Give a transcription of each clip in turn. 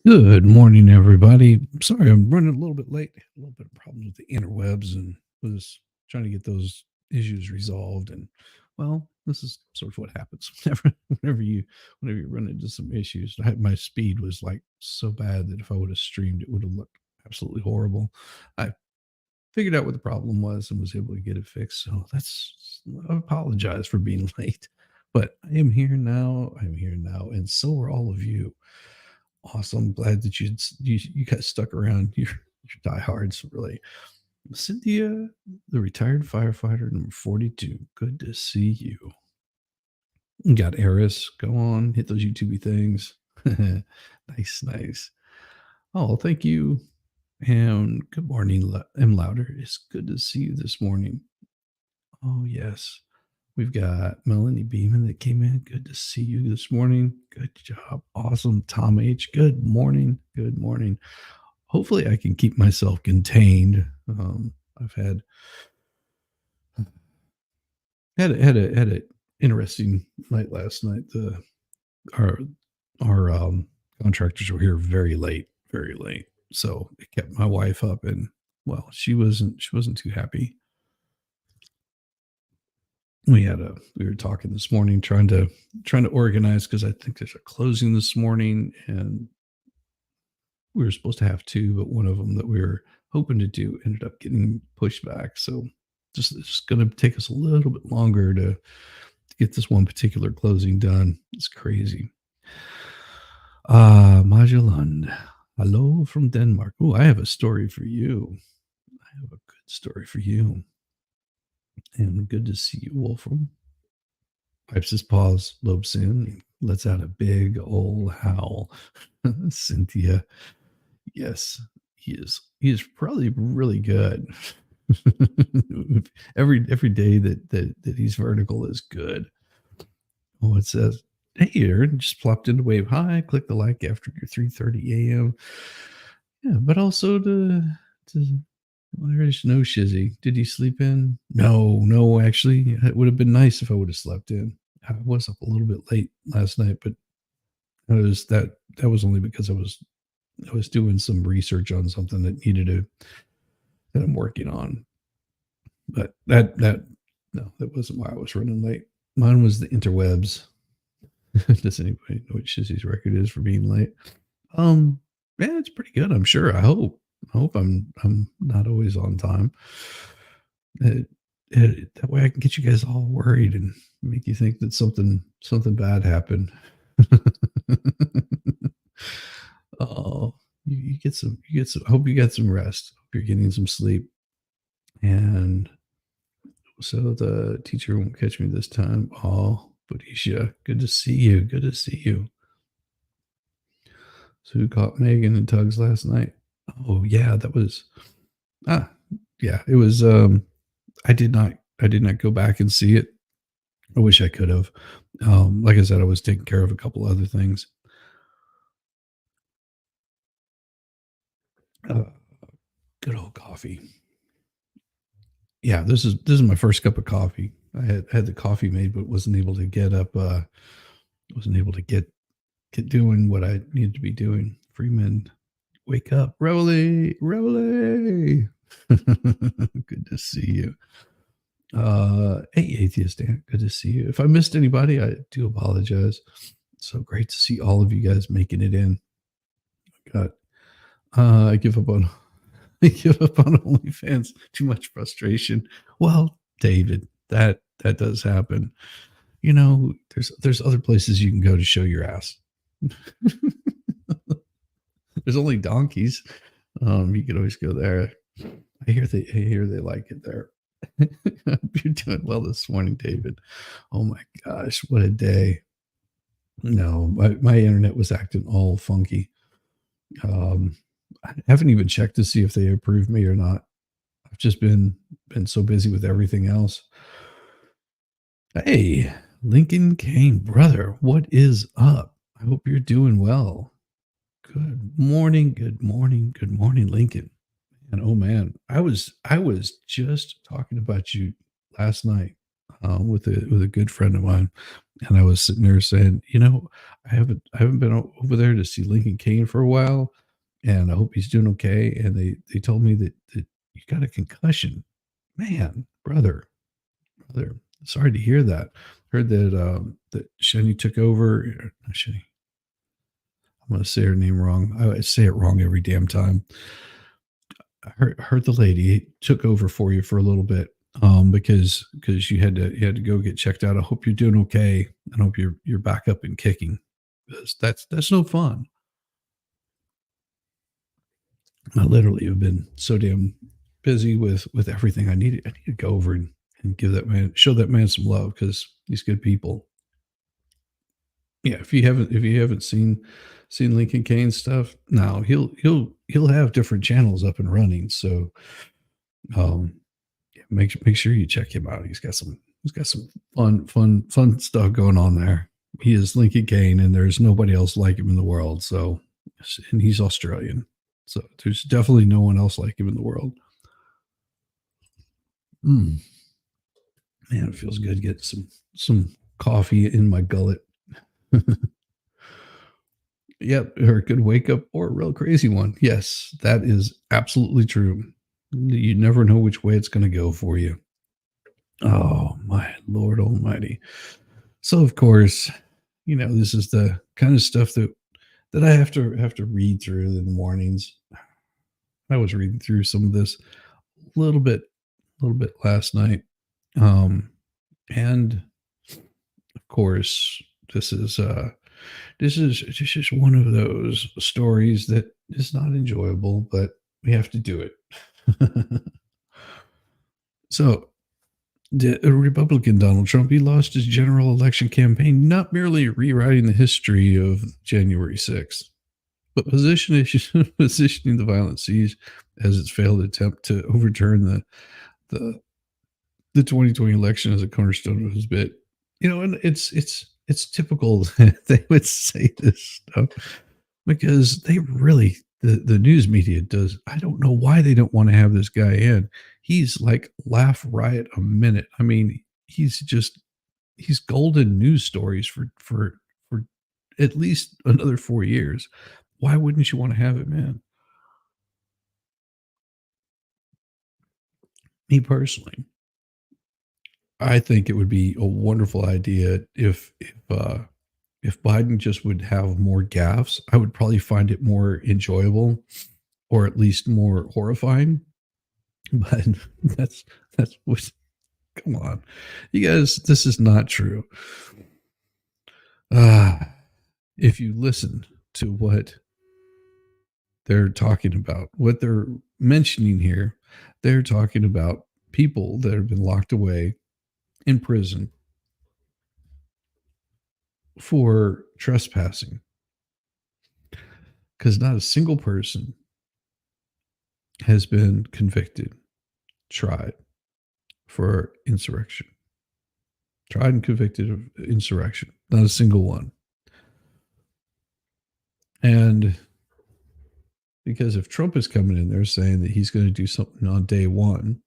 Good morning, everybody. Sorry, I'm running a little bit late. Had a little bit of problems with the interwebs and was trying to get those issues resolved. And well, this is sort of what happens whenever you run into some issues. My speed was like so bad that if I would have streamed, it would have looked absolutely horrible. I figured out what the problem was and was able to get it fixed. So I apologize for being late, but I am here now. I'm here now, and so are all of you. Awesome. Glad that you got stuck around. Your diehards, really. Cynthia, the retired firefighter, number 42. Good to see you. You got Eris. Go on, hit those YouTubey things. Nice, nice. Oh, thank you. And good morning, M. Louder. It's good to see you this morning. Oh, yes. We've got Melanie Beeman that came in. Good to see you this morning. Good job. Awesome. Tom H. Good morning. Good morning. Hopefully I can keep myself contained. I've had a interesting night last night. Our our contractors were here very late, very late. So it kept my wife up, and well, she wasn't too happy. We were talking this morning, trying to organize because I think there's a closing this morning, and we were supposed to have two, but one of them that we were hoping to do ended up getting pushed back. So it's just going to take us a little bit longer to get this one particular closing done. It's crazy. Magellan. Hello from Denmark. Oh, I have a story for you. I have a good story for you. And good to see you, Wolfram. Wipes his paws, lopes in, lets out a big old howl. Cynthia. Yes, he is probably really good. every day that he's vertical is good. Oh, it says, "Hey, Aaron, just plopped into Wave High. Click the like after your 3:30 a.m." Yeah, but also to well, there's no shizzy. Did he sleep in? No, no. Actually, it would have been nice if I would have slept in. I was up a little bit late last night, but that was only because I was doing some research on something that I'm working on. But that no, that wasn't why I was running late. Mine was the interwebs. Does anybody know what Shizzy's record is for being late? Yeah, it's pretty good. I'm sure. I hope I'm not always on time. That way I can get you guys all worried and make you think that something bad happened. Oh, you get some. You get some. I hope you got some rest. Hope you're getting some sleep. And so the teacher won't catch me this time. Oh, Bodisha, good to see you. Good to see you. So who caught Megan and Tugs last night? Oh yeah, that was ah yeah. It was I did not go back and see it. I wish I could have. Like I said, I was taking care of a couple other things. Uh, Good old coffee. Yeah, this is my first cup of coffee. I had the coffee made, but wasn't able to get up. Wasn't able to get doing what I needed to be doing. Freeman, wake up, reveille, reveille. Good to see you. Hey, atheist Dan, good to see you. If I missed anybody, I do apologize. So great to see all of you guys making it in. God, I give up on I give up on OnlyFans. Too much frustration. Well, David, that does happen. You know, there's other places you can go to show your ass. There's only donkeys. You could always go there. I hear they like it there. You're doing well this morning, David. Oh my gosh, what a day. No, my internet was acting all funky. Um, I haven't even checked to see if they approved me or not. I've just been so busy with everything else. Hey, Lincoln Kane, brother, what is up? I hope you're doing well. Good morning, good morning, good morning, Lincoln. And oh man, I was just talking about you last night. with a good friend of mine, and I was sitting there saying, I haven't been over there to see Lincoln Kane for a while, and I hope he's doing okay. And they told me that you got a concussion, man, brother. Sorry to hear that. Heard that Shani took over. Not Shani. I'm going to say her name wrong. I say it wrong every damn time. I heard the lady took over for you for a little bit, because you had to go get checked out. I hope you're doing okay. I hope you're back up and kicking. 'Cause that's no fun. I literally have been so damn busy with everything. I need to go over and give that man show that man some love because he's good people. Yeah, if you haven't seen Lincoln Kane stuff, no, he'll have different channels up and running. So um yeah, make sure you check him out. He's got some fun stuff going on there. He is Lincoln Kane, and there's nobody else like him in the world. So, and he's Australian, so there's definitely no one else like him in the world. Mm, man, it feels good to get some coffee in my gullet. Yep, or it could wake up or a real crazy one. Yes, that is absolutely true. You never know which way it's going to go for you. Oh my Lord Almighty! So of course, this is the kind of stuff that I have to read through in the mornings. I was reading through some of this a little bit last night, um, and of course, this is just one of those stories that is not enjoyable, but we have to do it. So, the Republican Donald Trump, he lost his general election campaign, not merely rewriting the history of January 6th, but positioning the violent siege as its failed attempt to overturn the the 2020 election as a cornerstone of his bid. And it's typical that they would say this stuff because they really the news media does. I don't know why they don't want to have this guy in. He's like laugh riot a minute. I mean, he's golden news stories for at least another 4 years. Why wouldn't you want to have him in? Me personally, I think it would be a wonderful idea if Biden just would have more gaffes. I would probably find it more enjoyable, or at least more horrifying. But that's that's what. Come on, you guys. This is not true. Uh, if you listen to what they're talking about, what they're mentioning here, they're talking about people that have been locked away in prison for trespassing because not a single person has been convicted, tried for insurrection, tried and convicted of insurrection. Not a single one. And because if Trump is coming in there saying that he's going to do something on day one,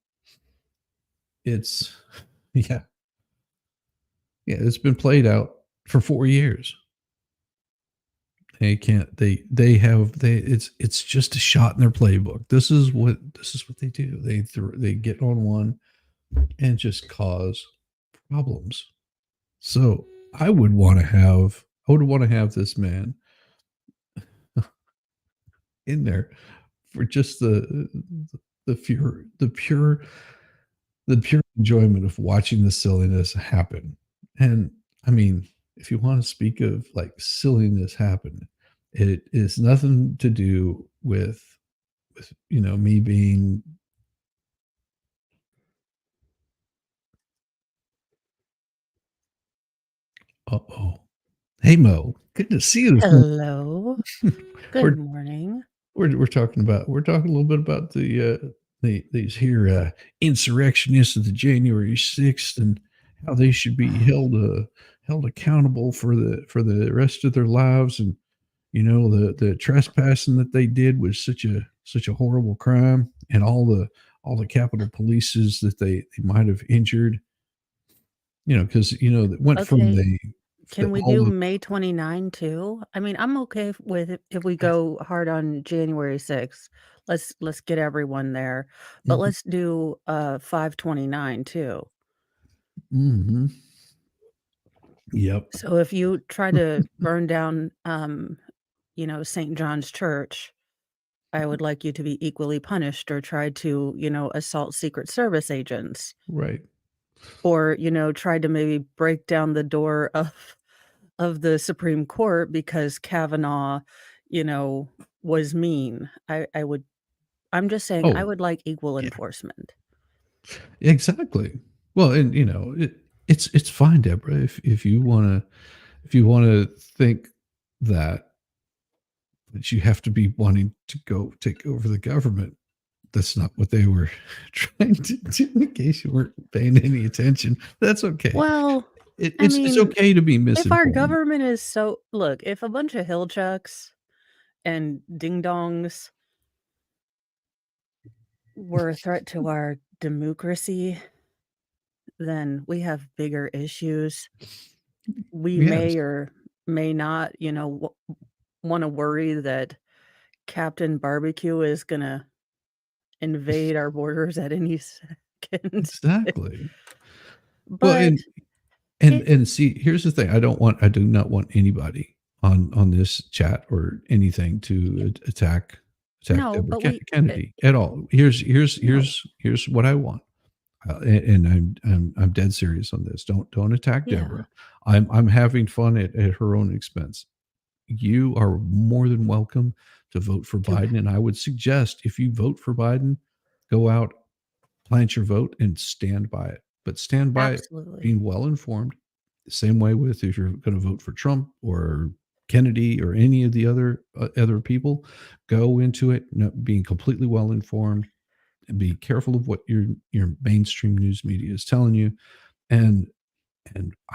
it's, yeah, yeah, it's been played out for 4 years. They can't. It's just a shot in their playbook. This is what they do. They get on one and just cause problems. So I would want to have this man in there for just the pure enjoyment of watching the silliness happen. And I mean, if you want to speak of like silliness happen, it is nothing to do with me being. Uh-oh. Hey Mo, good to see you this morning. Hello. Good We're morning. we're talking a little bit about these here insurrectionists of the January 6th and how they should be held accountable for the rest of their lives. And the trespassing that they did was such a horrible crime, and all the Capitol Polices that they might have injured. Because it went from Okay, the can we all do of May 29 too? I mean, I'm okay with it if we go hard on January 6th. Let's get everyone there, but Mhm, let's do, 5/29 too. mhm, yep, So if you try to burn down, St. John's Church, I would like you to be equally punished or try to, assault Secret Service agents right. or, try to maybe break down the door of the Supreme Court because Kavanaugh, you know, was mean. I'm just saying I Oh, would like equal yeah, enforcement. exactly. Well, and, it's fine, Deborah, if you wanna think that you have to be wanting to go take over the government. That's not what they were trying to do, in case you weren't paying any attention. That's okay. Well, It I it's mean, okay to be if our misinformed. government is so look, if a bunch of hill chucks and ding dongs were a threat to our democracy, then we have bigger issues. We Yes, may or may not, wanna worry that Captain Barbecue is gonna invade our borders at any second. exactly. Well, But it and see, here's the thing, I do not want anybody on this chat or anything to attack no, Deborah but we Kennedy at all. no. Here's what I want, and I'm dead serious on this. Don't attack Yeah, Deborah. I'm having fun at her own expense. You are more than welcome to vote for to Biden, and I would suggest if you vote for Biden, go out, plant your vote, and stand by it. But stand by it absolutely. being well informed. The same way with if you're going to vote for Trump or Kennedy or any of the other people, go into it being completely well informed and be careful of what your mainstream news media is telling you. And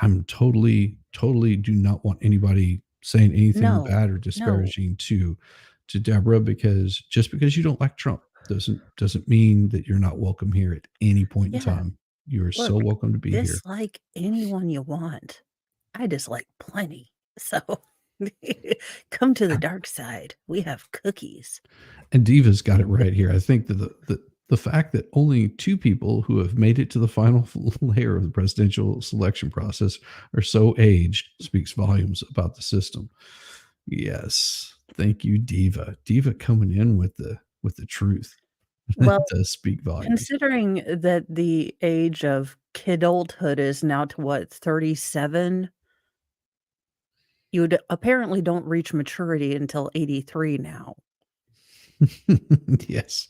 I'm totally do not want anybody saying anything No, bad or no. disparaging to Deborah, because just because you don't like Trump doesn't mean that you're not welcome here at any point in Yeah, time. You are so look, welcome to be here. dislike anyone you want. I dislike plenty. So come to the dark side. We have cookies. And Diva's got it right here. I think that the fact that only two people who have made it to the final layer of the presidential selection process are so aged speaks volumes about the system. Yes. Thank you, Diva. Diva coming in with the truth. Well, That does speak volumes. considering that the age of kidulthood is now to what, 37? Apparently don't reach maturity until 83 now. Yes.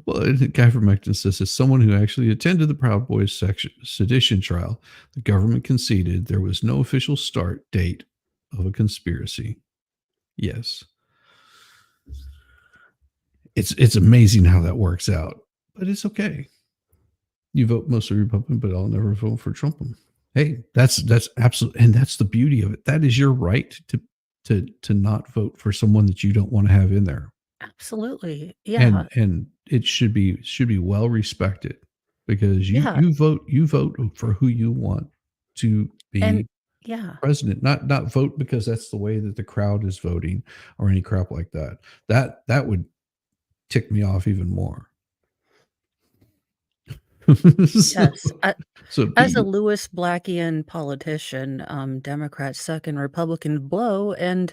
Well, and the guy from Mexico says, as someone who actually attended the Proud Boys sedition trial, the government conceded there was no official start date of a conspiracy. Yes. It's amazing how that works out, but it's okay. You vote mostly Republican, but I'll never vote for Trump. Hey, that's absolutely, and that's the beauty of it. That is your right to not vote for someone that you don't want to have in there, Absolutely. Yeah. and it should be well respected, because Yeah. you vote for who you want to And be yeah. president, not vote because that's the way that the crowd is voting or any crap like that. That would tick me off even more. so, Yes. so As a be Louis Blackian politician, Democrats suck and Republicans blow, and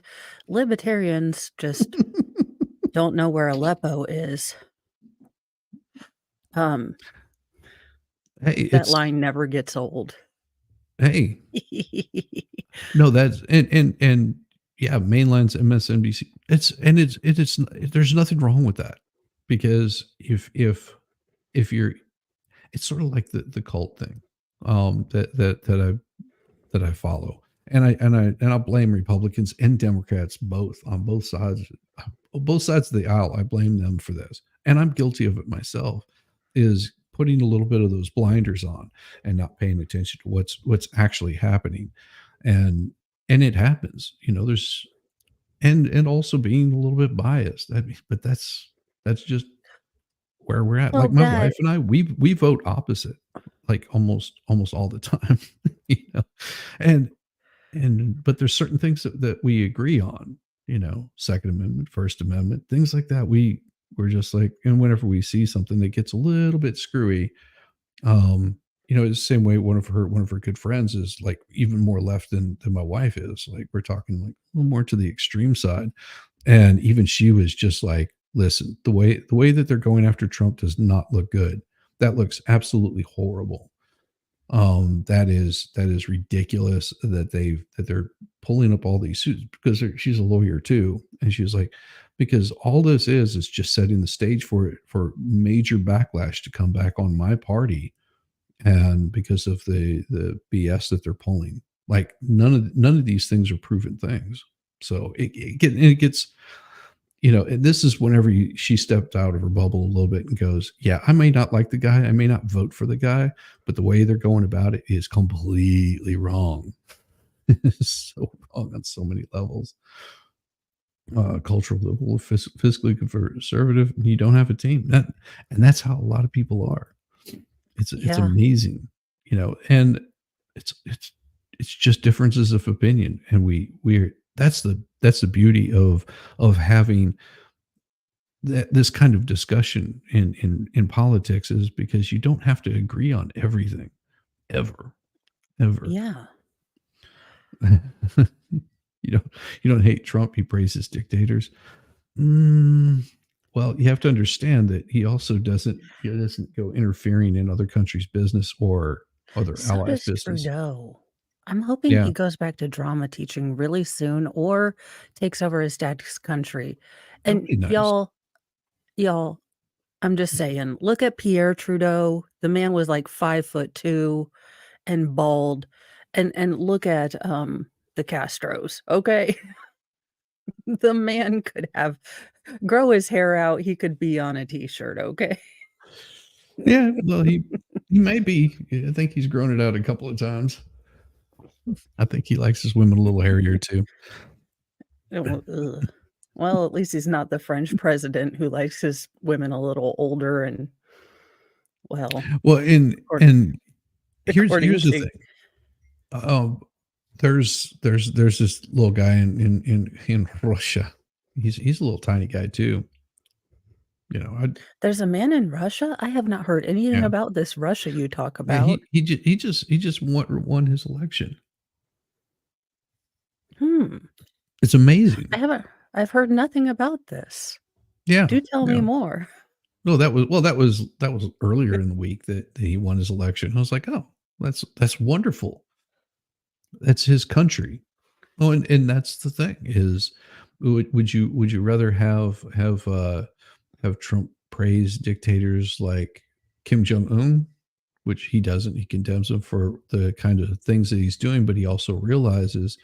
libertarians just don't know where Aleppo is. Um, hey, that it's line never gets old. hey, no, that's and yeah, mainline's MSNBC. It's there's nothing wrong with that, because if you're, it's sort of like the cult thing, that I follow. And I'll blame Republicans and Democrats both, on both sides of the aisle. I blame them for this. And I'm guilty of it myself, is putting a little bit of those blinders on and not paying attention to what's actually happening. And it happens. There's, and also being a little bit biased. I mean, but that's just where we're at. Well, Like my that wife and I, we vote opposite. like almost all the time, you know, and but there's certain things that we agree on, Second Amendment, First Amendment, things like that. We're just like, and whenever we see something that gets a little bit screwy, um, the same way one of her good friends is like even more left than my wife is. Like we're talking like a little more to the extreme side. And even she was just like, listen, the way that they're going after Trump does not look good. That looks absolutely horrible. That is ridiculous that they're pulling up all these suits because she's a lawyer too, and she was like, because all this is just setting the stage for major backlash to come back on my party, and because of the BS that they're pulling, like none of these things are proven things. So it gets, and this is whenever she stepped out of her bubble a little bit and goes, yeah, I may not like the guy, I may not vote for the guy, but the way they're going about it is completely wrong. It's so wrong on so many levels. Cultural liberal, fiscally conservative, and you don't have a team. And that's how a lot of people are. It's Yeah. amazing, and it's just differences of opinion, and we're that's the beauty of having this kind of discussion in politics, is because you don't have to agree on everything ever, ever. Yeah. you don't you don't hate Trump, you praise his dictators. Mm, well, you have to understand that he doesn't go interfering in other countries' business or other So allies' does business. Trudeau. I'm hoping Yeah, he goes back to drama teaching really soon or takes over his dad's country. that would And be nice. y'all, I'm just saying, look at Pierre Trudeau. The man was like 5'2" and bald. And look at the Castros, okay? The man could have grow his hair out, he could be on a t-shirt, okay? Yeah, well, he may be. I think he's grown it out a couple of times. I think he likes his women a little hairier too. Oh, ugh. Well, at least he's not the French president who likes his women a little older and, well, Well, and according and here's according the to thing. Um, there's this little guy in Russia. He's a little tiny guy too. I there's a man in Russia? I have not heard anything yeah. about this Russia you talk Yeah, about. he just won his election. Hmm, It's amazing. I haven't I've heard nothing about this. Yeah, Do tell me yeah. more. No, that was earlier in the week that he won his election. I was like, "Oh, that's wonderful. That's his country." Oh, and that's the thing is, would you rather have Trump praise dictators like Kim Jong Un, which he doesn't. He condemns him for the kind of things that he's doing, but he also realizes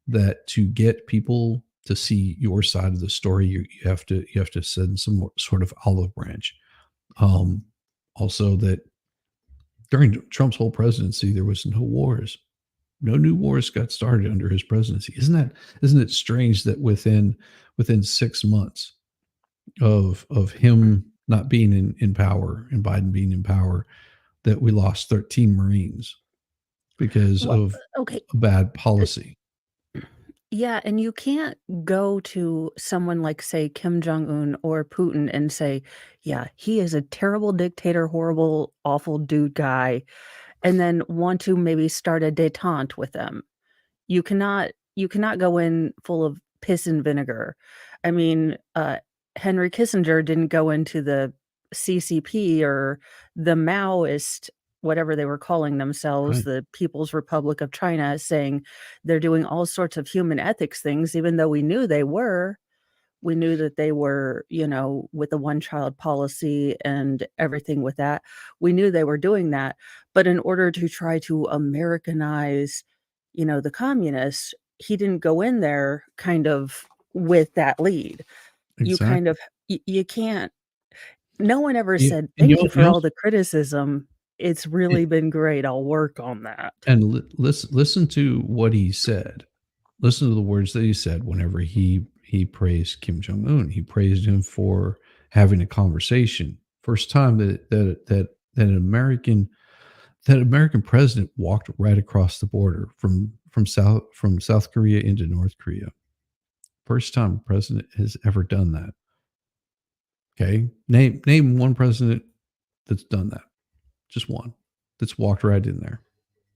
that to get people to see your side of the story, you have to send some sort of olive branch. Um, Also, that during Trump's whole presidency, there was no wars. No new wars got started under his presidency. Isn't it strange that within 6 months of him not being in power and Biden being in power, that we lost 13 Marines because Well, of okay, a bad policy. yeah, and you can't go to someone like, say, Kim Jong Un or Putin and say, "Yeah, he is a terrible dictator, horrible, awful dude guy," and then want to maybe start a détente with them. You cannot go in full of piss and vinegar. I mean, Henry Kissinger didn't go into the CCP or the Maoist, whatever they were calling themselves, Right. the People's Republic of China, saying they're doing all sorts of human ethics things, even though we knew they were. We knew that they were, with the one-child policy and everything with that. We knew they were doing that, but in order to try to Americanize, the communists, he didn't go in there kind of with that lead. You kind Exactly. of you can't no one ever Yeah, said, and "Thank you you you for all also the criticism. It's really been great. I'll work on that." and listen to what he said. Listen to the words that he said whenever he praised Kim Jong Un. He praised him for having a conversation. First time that an American that American president walked right across the border from South Korea into North Korea. First time a president has ever done that. Okay, name one president that's done that. Just one that's walked right in there,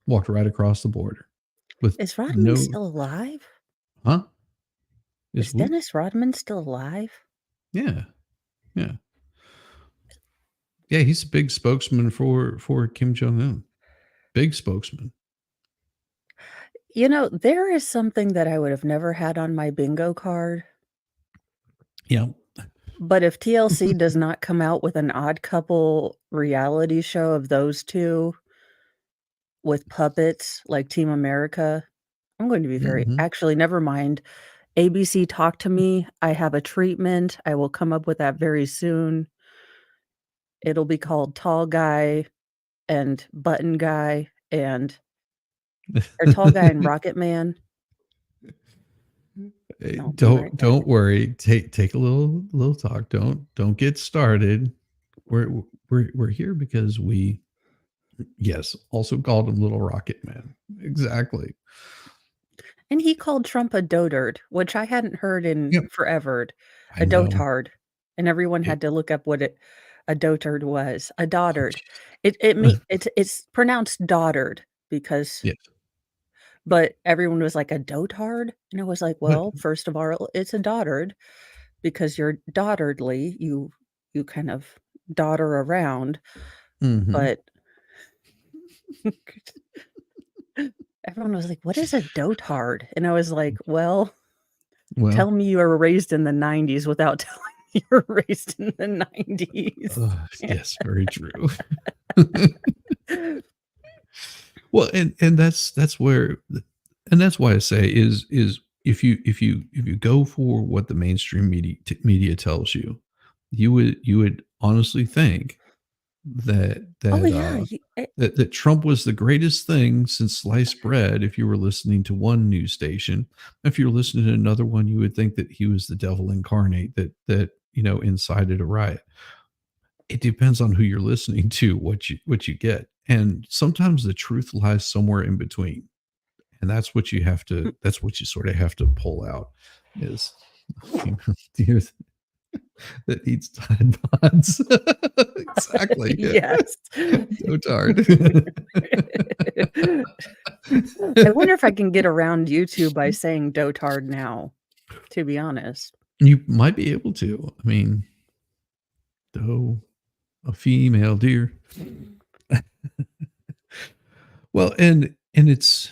walked right across the border with Is Rodman no, still alive? huh? Is Is who? Dennis Rodman still alive? Yeah, yeah, yeah. He's a big spokesman for Kim Jong Un. Big spokesman. You know, there is something that I would have never had on my bingo card, Yeah. but if TLC does not come out with an Odd Couple reality show of those 2 with puppets like Team America, I'm going to be very Hmm. actually, never mind. ABC, talk to me. I have a treatment. I will come up with that very soon. It'll be called Tall Guy and Button Guy and or Tall Guy and Rocket Man. I'll be right back. Don't worry. Take a little talk. Don't get started. We're here because we, yes, also called him Little Rocket Man. Exactly. And he called Trump a dotard, which I hadn't heard in Yep. forever. I A know. dotard, and everyone Yeah. had to look up what a dotard was. A Oh, dotard. It's pronounced dotard because yes. but everyone was like, "A dotard?" And I was like, But "Well, first of all, it's a dotard because you're dotardly, you kind of dotter around," hmm but everyone was like, "What is a dotard?" And I was like, "Well, well, tell me you were raised in the '90s without telling me you were raised in the '90s." yes, very true. Well, and that's where, and that's why I say is if you go for what the mainstream media tells you, you would honestly think that Oh, yeah, you that Trump was the greatest thing since sliced bread. If you were listening to one news station, if you're listening to another one, you would think that he was the devil incarnate that incited a riot. It depends on who you're listening to, what you get, and sometimes the truth lies somewhere in between, and that's what you sort of have to pull out is deer that eats Tide Pods. Exactly. yes. Dotard. I wonder if I can get around YouTube by saying dotard now, to be honest. You might be able to. I mean, doe, a female deer. Well, and it's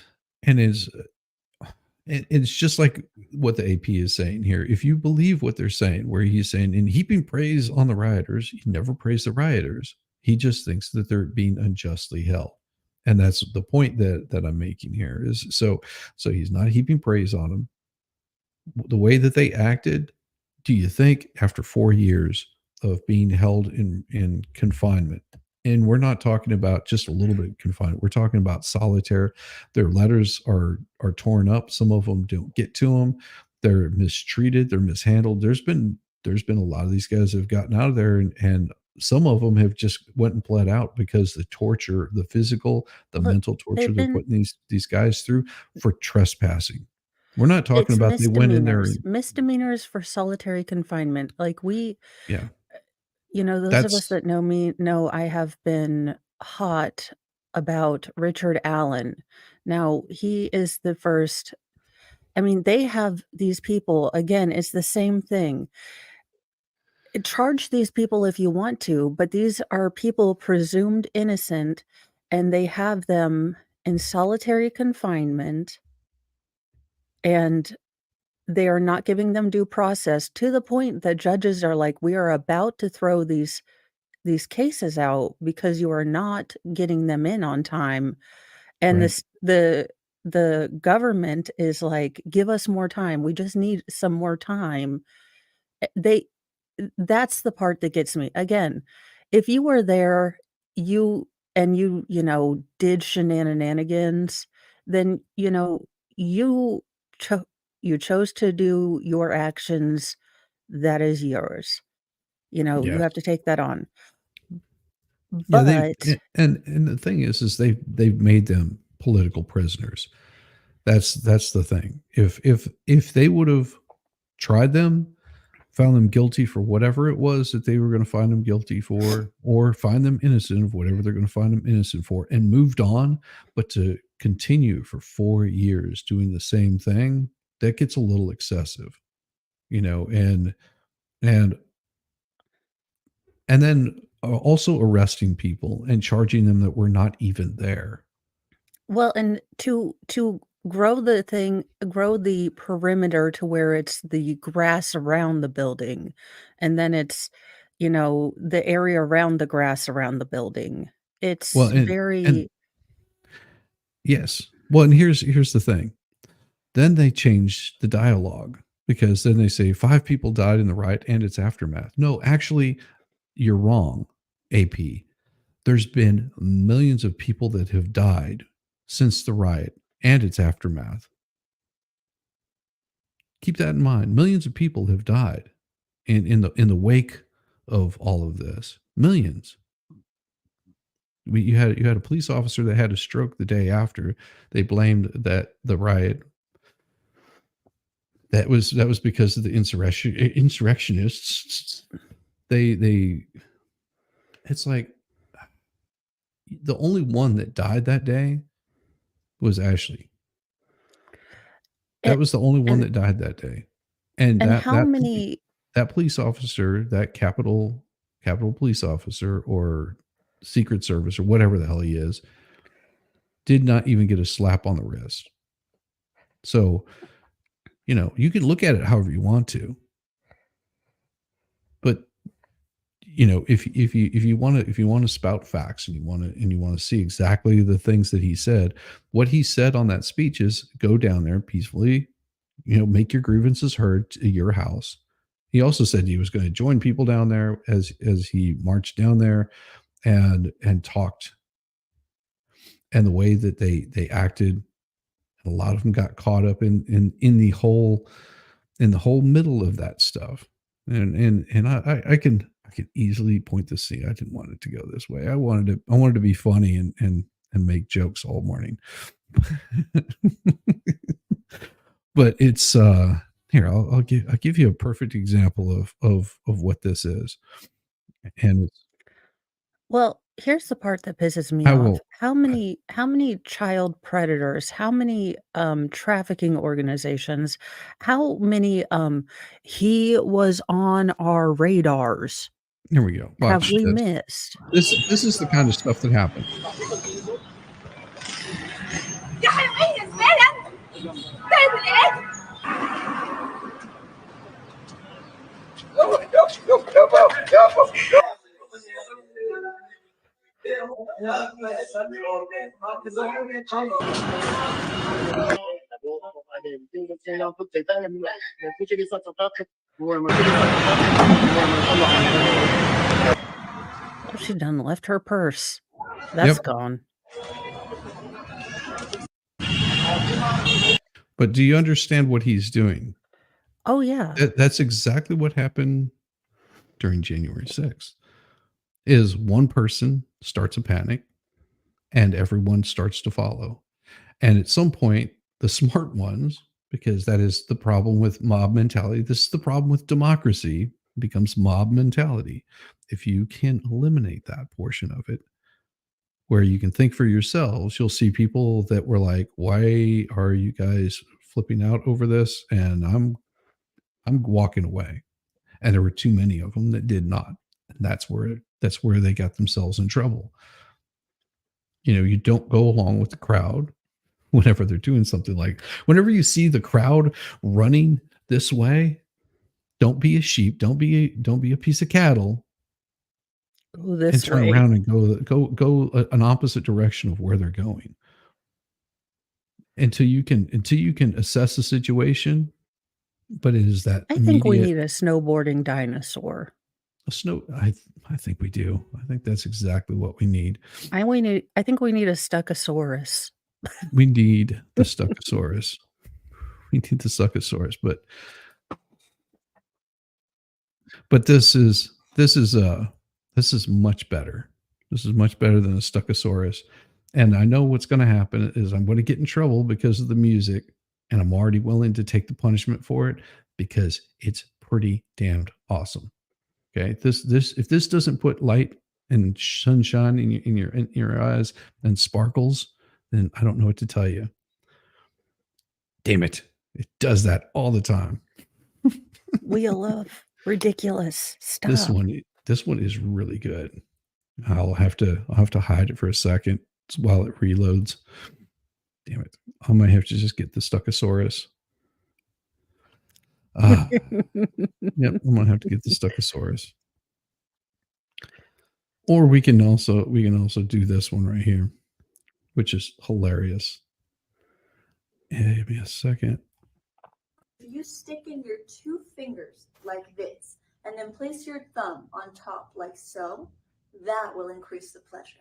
just like what the AP is saying here. If you believe what they're saying, where he's saying, in heaping praise on the rioters, he never praised the rioters. He just thinks that they're being unjustly held. And that's the point that I'm making here is so he's not heaping praise on them. The way that they acted, do you think after 4 years of being held in confinement, and we're not talking about just a little bit of confinement, we're talking about solitaire. Their letters are torn up. Some of them don't get to them. They're mistreated. They're mishandled. There's been a lot of these guys that have gotten out of there, and some of them have just went and pled out because the torture, the physical, the Look, mental torture they've they're been putting these guys through for trespassing. We're not talking it's about they went in there misdemeanors. and Misdemeanors for solitary confinement. Like, yeah, those of us that's that know me know I have been hot about Richard Allen. Now, he is the first I mean, they have these people again, it's the same thing. Charge these people if you want to, but these are people presumed innocent, and they have them in solitary confinement, and they are not giving them due process to the point that judges are like, "We are about to throw these cases out because you are not getting them in on time." And right. the government is like, "Give us more time. We just need some more time." They that's the part that gets me. Again, if you were there, you and you did shenanigans, then, you cho you chose to do your actions, that is yours. You Yes. have to take that on. Yeah, they've But and the thing is they've made them political prisoners. That's the thing. If they would have tried them, found them guilty for whatever it was that they were going to find them guilty for, or find them innocent of whatever they're going to find them innocent for, and moved on, but to continue for 4 years doing the same thing, that gets a little excessive, and and then also arresting people and charging them that were not even there. well, and to grow the perimeter to where it's the grass around the building, and then it's, the area around the grass around the building. Well, It's and very yes. Well, and here's the thing. Then they change the dialogue because then they say 5 people died in the riot and its aftermath. No, actually, you're wrong, AP. There's been millions of people that have died since the riot and its aftermath. Keep that in mind. Millions of people have died in the wake of all of this. Millions. You had a police officer that had a stroke the day after. They blamed that the riot. That was because of the insurrectionists. They it's like the only one that died that day was Ashley. That and was the only one and that died that day. And and that how that many that police officer, that Capitol police officer or Secret Service or whatever the hell he is, did not even get a slap on the wrist. So, you can look at it however you want to, but if you want to spout facts and you want to see exactly the things that he said, what he said on that speech is go down there peacefully, make your grievances heard to your house. He also said he was going to join people down there as he marched down there and talked, and the way that they acted, and a lot of them got caught up in the whole middle of that stuff. And I can easily point this thing. I didn't want it to go this way. I wanted to be funny and make jokes all morning. But it's here, I'll give you a perfect example of what this is. And it's well, here's the part that pisses me I off. will How many child predators, how many, trafficking organizations, how many, "He was on our radars," here we go. have Watch we this. missed? This is the kind of stuff that happened. Oh, she done left her purse. That's Yep. gone. But do you understand what he's doing? Oh, yeah. That's exactly what happened during January 6th. Is one person starts a panic and everyone starts to follow. And at some point, the smart ones, because that is the problem with mob mentality, this is the problem with democracy, becomes mob mentality. If you can eliminate that portion of it, where you can think for yourselves, you'll see people that were like, "Why are you guys flipping out over this?" And I'm walking away. And there were too many of them that did not. And that's where they got themselves in trouble. You don't go along with the crowd whenever they're doing something. Like whenever you see the crowd running this way, don't be a sheep, don't be a piece of cattle, Go and this turn way. around and go an opposite direction of where they're going. Until you can assess the situation, but it is that I think we immediate need a snowboarding dinosaur. snow. I think we do. I think that's exactly what we need. I think we need a Stuckosaurus. We need the Stuckosaurus. We need the Stuckosaurus, but this is much better. This is much better than a Stuckosaurus. And I know what's going to happen is I'm going to get in trouble because of the music, and I'm already willing to take the punishment for it because it's pretty damned awesome. Okay, if this doesn't put light and sunshine in your eyes and sparkles, then I don't know what to tell you. Damn it, it does that all the time. Wheel of ridiculous. Stop. This one is really good. I'll have to hide it for a second while it reloads. Damn it, I might have to just get the Stuckosaurus. Yep, I'm gonna have to get the Stuckosaurus. Or we can also do this one right here, which is hilarious. Yeah, give me a second. You stick in your 2 fingers like this, and then place your thumb on top like so. That will increase the pleasure.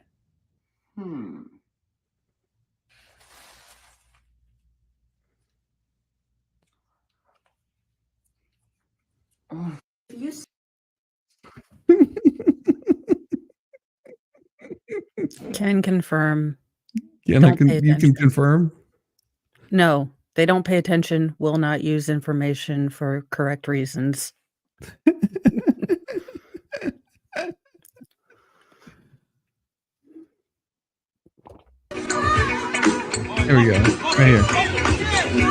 You Can confirm. Yeah, Don't pay you can attention. confirm. No, they don't pay attention, will not use information for correct reasons. There we go. Right here.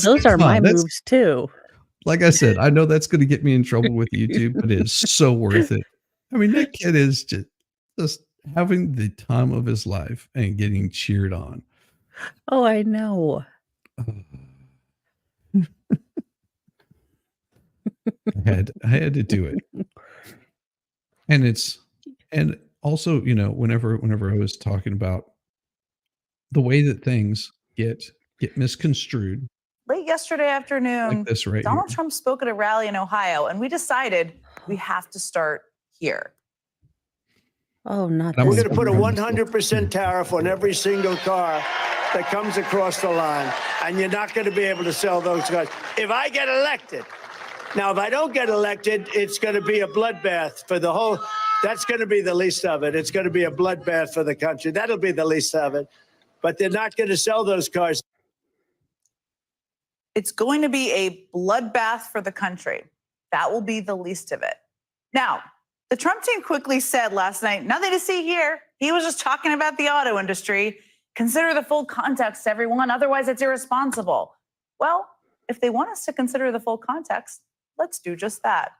Those are my moves too. Like I said, I know that's going to get me in trouble with YouTube, but it is so worth it. I mean, that kid is just having the time of his life and getting cheered on. Oh, I know. I had to do it. And also, whenever I was talking about the way that things get misconstrued. Late yesterday afternoon, like this right Donald here. Trump spoke at a rally in Ohio, and we decided we have to start here. Oh, not And I'm this We're going to one. put a 100% tariff on every single car that comes across the line, and you're not going to be able to sell those cars. If I get elected, now if I don't get elected, it's going to be a bloodbath for the whole. That's going to be the least of it. It's going to be a bloodbath for the country. That'll be the least of it. But they're not going to sell those cars. It's going to be a bloodbath for the country. That will be the least of it. Now, the Trump team quickly said last night, nothing to see here. He was just talking about the auto industry. Consider the full context, everyone. Otherwise, it's irresponsible. Well, if they want us to consider the full context, let's do just that.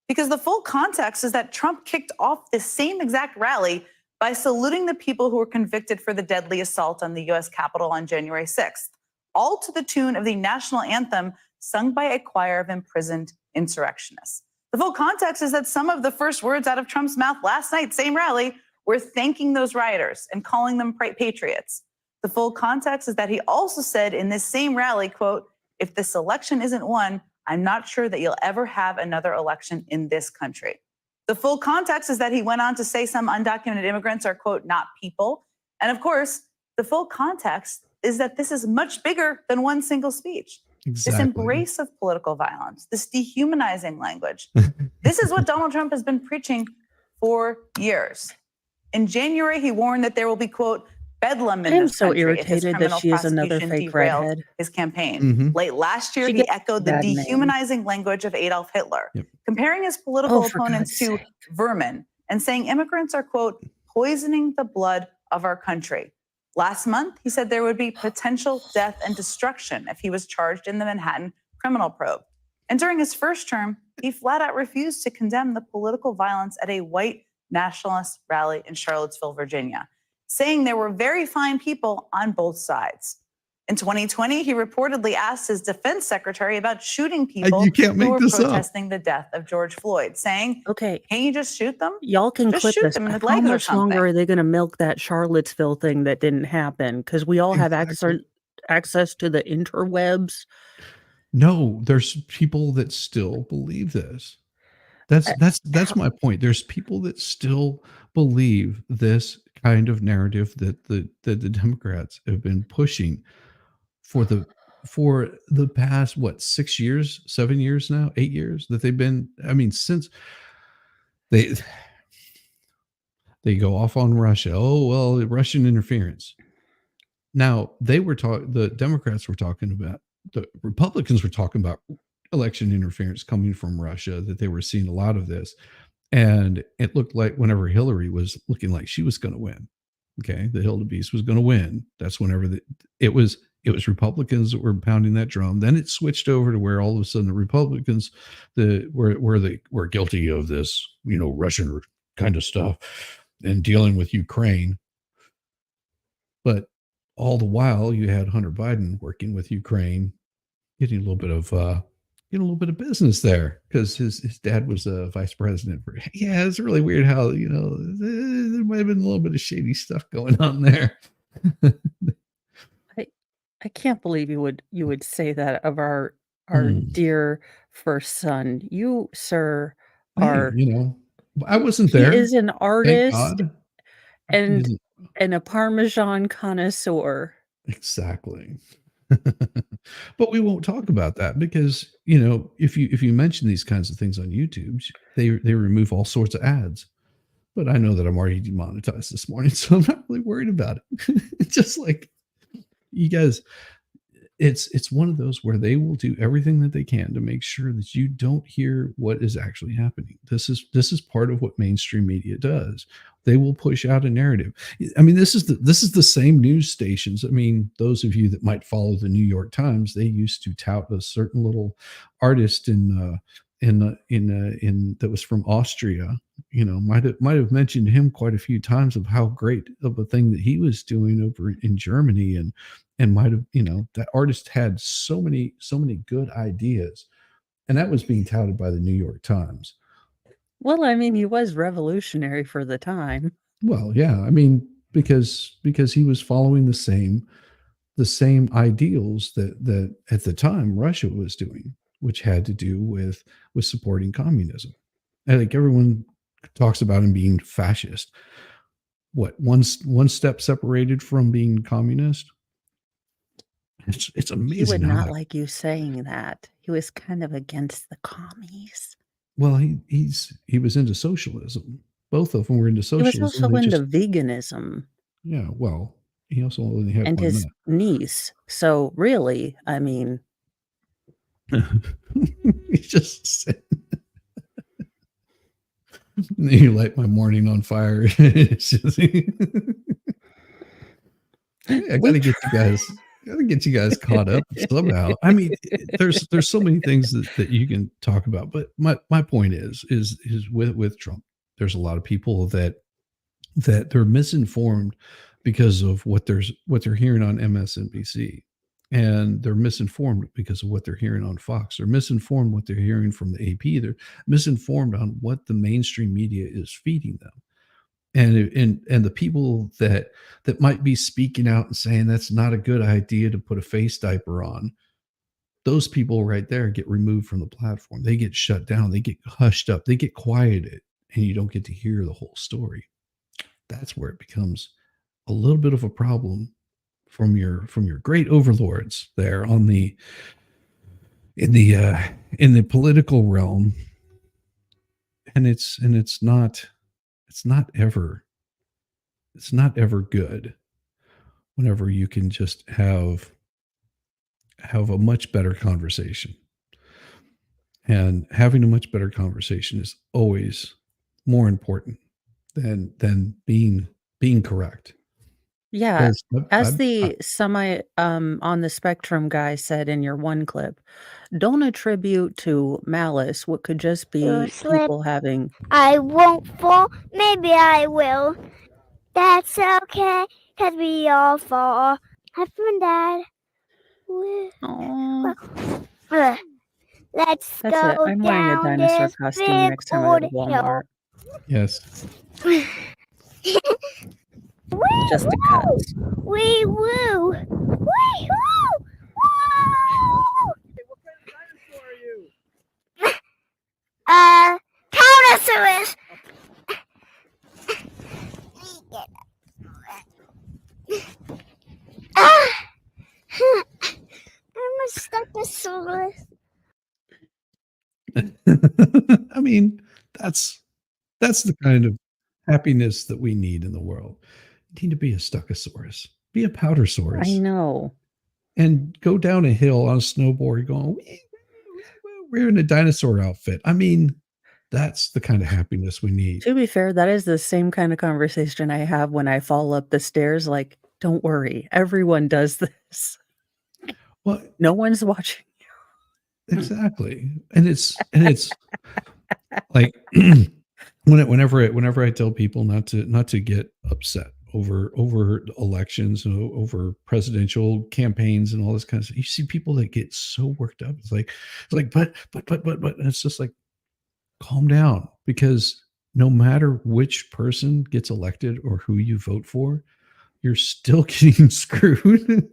Because the full context is that Trump kicked off this same exact rally by saluting the people who were convicted for the deadly assault on the U.S. Capitol on January 6th, all to the tune of the national anthem sung by a choir of imprisoned insurrectionists. The full context is that some of the first words out of Trump's mouth last night, same rally, were thanking those rioters and calling them patriots. The full context is that he also said in this same rally, quote, if this election isn't won, I'm not sure that you'll ever have another election in this country. The full context is that he went on to say some undocumented immigrants are, quote, not people. And of course, the full context is that this is much bigger than one single speech. Exactly. This embrace of political violence, this dehumanizing language. This is what Donald Trump has been preaching for years. In January, he warned that there will be, quote, bedlam in I'm this so country if his irritated that criminal she is another prosecution fake derails redhead. his campaign. Mhm. Late last year, She he gets echoed the bad name. dehumanizing language of Adolf Hitler, Yep. comparing his political Oh, for opponents God's to sake. vermin and saying immigrants are, quote, poisoning the blood of our country. Last month, he said there would be potential death and destruction if he was charged in the Manhattan criminal probe. And during his first term, he flat out refused to condemn the political violence at a white nationalist rally in Charlottesville, Virginia, saying there were very fine people on both sides. In 2020, he reportedly asked his defense secretary about shooting people You can't who make were this up. protesting the death of George Floyd, saying, Okay, can't you just shoot them? y'all can Just clip shoot this. them in the How legs or much longer something. are they going to milk that Charlottesville thing that didn't happen? Because we all have Exactly. access to the interwebs. No, there's people that still believe this. That's my point. There's people that still believe this kind of narrative that the Democrats have been pushing for the past 6 years, 7 years now, 8 years that they've been. I mean, since they go off on Russia. Oh well, Russian interference. Now the Democrats were talking about, the Republicans were talking about election interference coming from Russia, that they were seeing a lot of this. And it looked like whenever Hillary was looking like she was going to win, okay, the Hildebeest was going to win. That's whenever it was Republicans that were pounding that drum. Then it switched over to where all of a sudden the Republicans were guilty of this, Russian kind of stuff and dealing with Ukraine. But all the while you had Hunter Biden working with Ukraine, getting a little bit of business there, because his dad was a vice president for. Yeah, it's really weird how there might have been a little bit of shady stuff going on there. I can't believe you would say that of our dear first son. You, sir, Hey, are I wasn't he there. is an Thank artist God. and He's- a Parmesan connoisseur. Exactly. But we won't talk about that because, if you mention these kinds of things on YouTube, they remove all sorts of ads. But I know that I'm already demonetized this morning, so I'm not really worried about it. It's just like, you guys, it's one of those where they will do everything that they can to make sure that you don't hear what is actually happening. This is part of what mainstream media does. They will push out a narrative. I mean, this is the same news stations. I mean, those of you that might follow the New York Times, they used to tout a certain little artist in that was from Austria. Might have mentioned him quite a few times of how great of a thing that he was doing over in Germany, and might have, that artist had so many good ideas, and that was being touted by the New York Times. Well, I mean, he was revolutionary for the time. Well, yeah, I mean, because he was following the same ideals that at the time Russia was doing, which had to do with supporting communism. I think everyone talks about him being fascist. What, one step separated from being communist? It's amazing. He would how not that- like you saying that. He was kind of against the commies. Well, he was into socialism. Both of them were into He was socialism. also They into just- vegenism yeah. Well, he also only had and one his niece. So really, I mean, nut. He just said, "You light my morning on fire." It's just- I gotta get you guys. Gotta get you guys caught up somehow. I mean, there's so many things that you can talk about, but my point is with Trump, there's a lot of people that they're misinformed because of what they're hearing on MSNBC, and they're misinformed because of what they're hearing on Fox. They're misinformed what they're hearing from the AP. They're misinformed on what the mainstream media is feeding them. And the people that might be speaking out and saying that's not a good idea to put a face diaper on, those people right there get removed from the platform. They get shut down. They get hushed up. They get quieted, and you don't get to hear the whole story. That's where it becomes a little bit of a problem from your great overlords there in the political realm. And it's not ever good whenever you can just have a much better conversation. And having a much better conversation is always more important than being correct. yeah, 'Cause as the semi on the spectrum guy said in your one clip, don't attribute to malice what could just be You slip. people having. I won't fall. Maybe I will. That's okay, 'cause we all fall. Have fun, Dad. Aw, Let's that's go it. I'm wearing a down dinosaur this costume big next time I go to old hill. Walmart. yes. Just a cuts. Wee woo! Wee woo! Woo! Tyrannosaurus! I'm a Stegosaurus. I mean, that's the kind of happiness that we need in the world. You need to be a Stuckosaurus, be a I Powdersaurus, know. and go down a hill on a snowboard going, "Wee, wee, wee, wee," wearing a dinosaur outfit. I mean, that's the kind of happiness we need. To be fair, that is the same kind of conversation I have when I fall up the stairs. Like, don't worry, everyone does this. Well, No one's watching. exactly. And it's like whenever I tell people not to get upset over elections, over presidential campaigns and all this kind of stuff, you see people that get so worked up. It's like but and it's just like, calm down, because no matter which person gets elected or who you vote for, you're still getting screwed.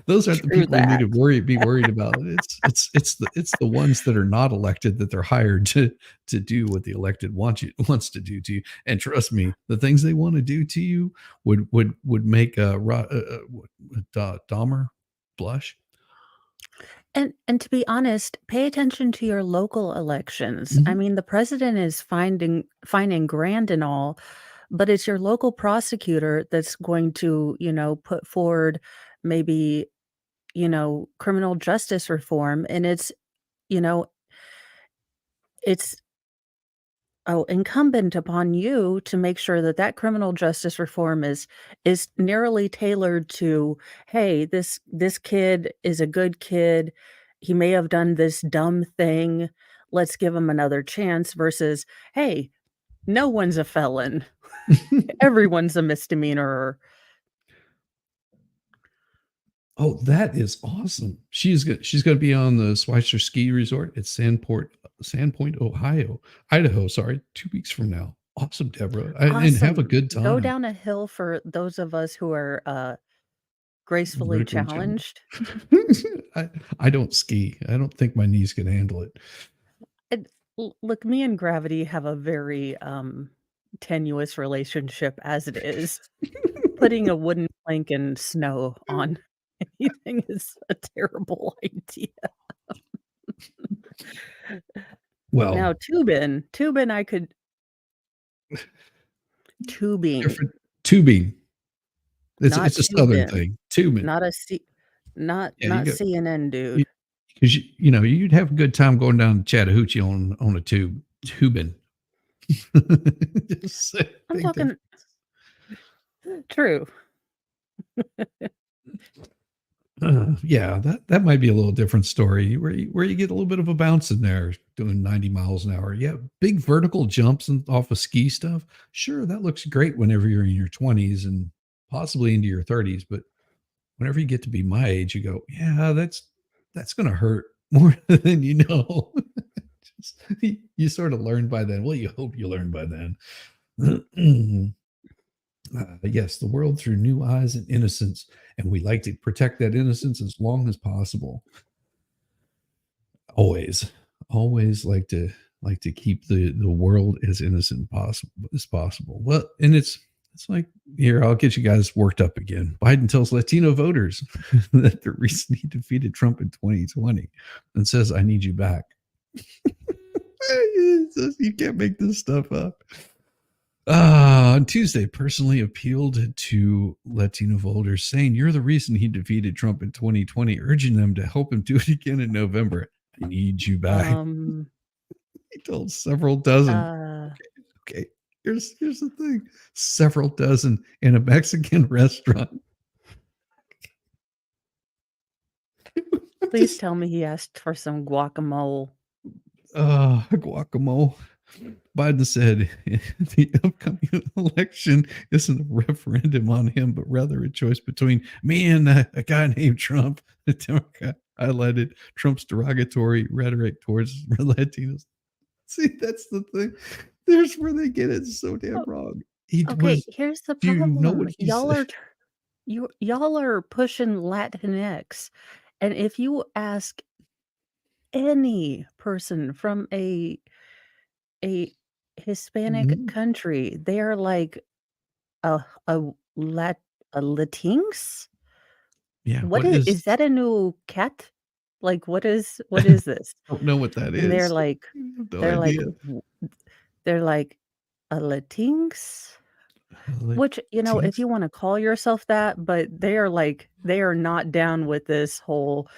Those aren't the True people you need that. to be worried about. It's the ones that are not elected that they're hired to do what the elected wants to do to you. And trust me, the things they want to do to you would make Dahmer blush. And to be honest, pay attention to your local elections. I Mhm. mean, the president is finding grand and all, but it's your local prosecutor that's going to, put forward maybe, criminal justice reform. And you know, it's incumbent upon you to make sure that that criminal justice reform is narrowly tailored to, hey, this kid is a good kid. He may have done this dumb thing. Let's give him another chance versus, hey, no one's a felon. Everyone's a misdemeanor. Oh, that is awesome. She's going to be on the Schweitzer Ski Resort at Sandpoint, Idaho, sorry, 2 weeks from now. Awesome, Deborah. And have a Awesome. good Go time. down a hill for those of us who are gracefully Vertically challenged. challenged. I don't ski. I don't think my knees can handle it. Look, me and gravity have a very tenuous relationship as it is. Putting a wooden plank in snow on anything is a terrible idea. Well, Now, tubing, I could tubing, different tubing. not It's a southern tubing, thing. Tubing. not a C, not Yeah, you go. CNN, dude. Because you'd have a good time going down to Chattahoochee on a tubing. Just say I'm big talking true. yeah, that might be a little different story where you get a little bit of a bounce in there doing 90 miles an hour. Yeah, big vertical jumps off of ski stuff. Sure, that looks great whenever you're in your 20s and possibly into your 30s. But whenever you get to be my age, you go, yeah, that's going to hurt more than you know. You sort of learn by then. Well, you hope you learn by then. Yes, the world through new eyes and innocence, and we like to protect that innocence as long as possible. Always like to keep the world as innocent as possible. Well, and it's like, here, I'll get you guys worked up again. Biden tells Latino voters that the reason he defeated Trump in 2020 and says, "I need you back." You can't make this stuff up. On Tuesday, personally appealed to Latino voters, saying, "You're the reason he defeated Trump in 2020, urging them to help him do it again in November. I need you back." He told several dozen. Okay, here's the thing: several dozen in a Mexican restaurant. Please tell me he asked for some guacamole. Guacamole. Biden said the upcoming election isn't a referendum on him, but rather a choice between me and a guy named Trump. The Democrat highlighted Trump's derogatory rhetoric towards Latinos. See, that's the thing. There's where they get it so damn Oh, wrong. He okay, was. here's the Do you know problem. what he said? Y'all are pushing Latinx, and if you ask any person from a Hispanic Mhm. country, they are like a lat a Latinx? Yeah. What What is? is that a new cat? Like, what is this? Don't know what that And is. No they're like, idea. w they're like, "A Latinx?" Which, if Latinx? you wanna call yourself that, but they are not down with this whole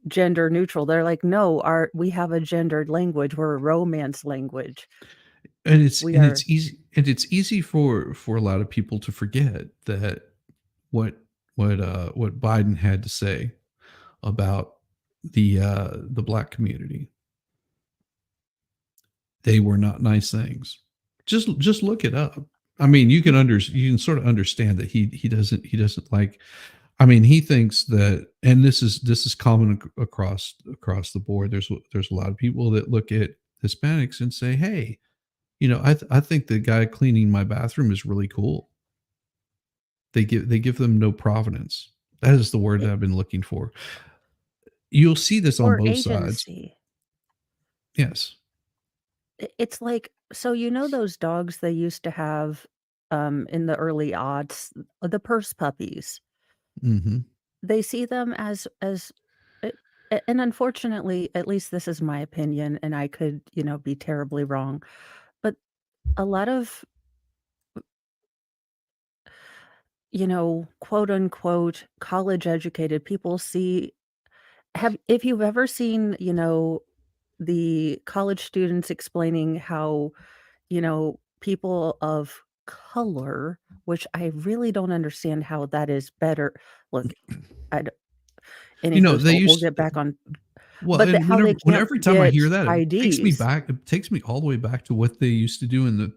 gender neutral. They're like, "No, we have a gendered language. We're a romance language. And it's We and are." it's easy and it's easy for a lot of people to forget that what what Biden had to say about the black community. They were not nice things. Just look it up. I mean, you can sort of understand that he doesn't like. I mean, he thinks that, and this is common across the board. There's a lot of people that look at Hispanics and say, "Hey, I think the guy cleaning my bathroom is really cool." They give them no provenance. That is the word Eh, that I've been looking for. You'll see this on or both sides. agency. Yes. It's like, so those dogs they used to have, in the early aughts, the purse puppies. Mhm. They see them as and unfortunately, at least this is my opinion, and I could, be terribly wrong, but a lot of, quote unquote, college educated people see have if you've ever seen, the college students explaining how, people of color, which I really don't understand how that is better. Look, I d anywho's, They we'll used get back on, well, but and how they can't every time I get hear that, IDs. it takes me all the way back to what they used to do in the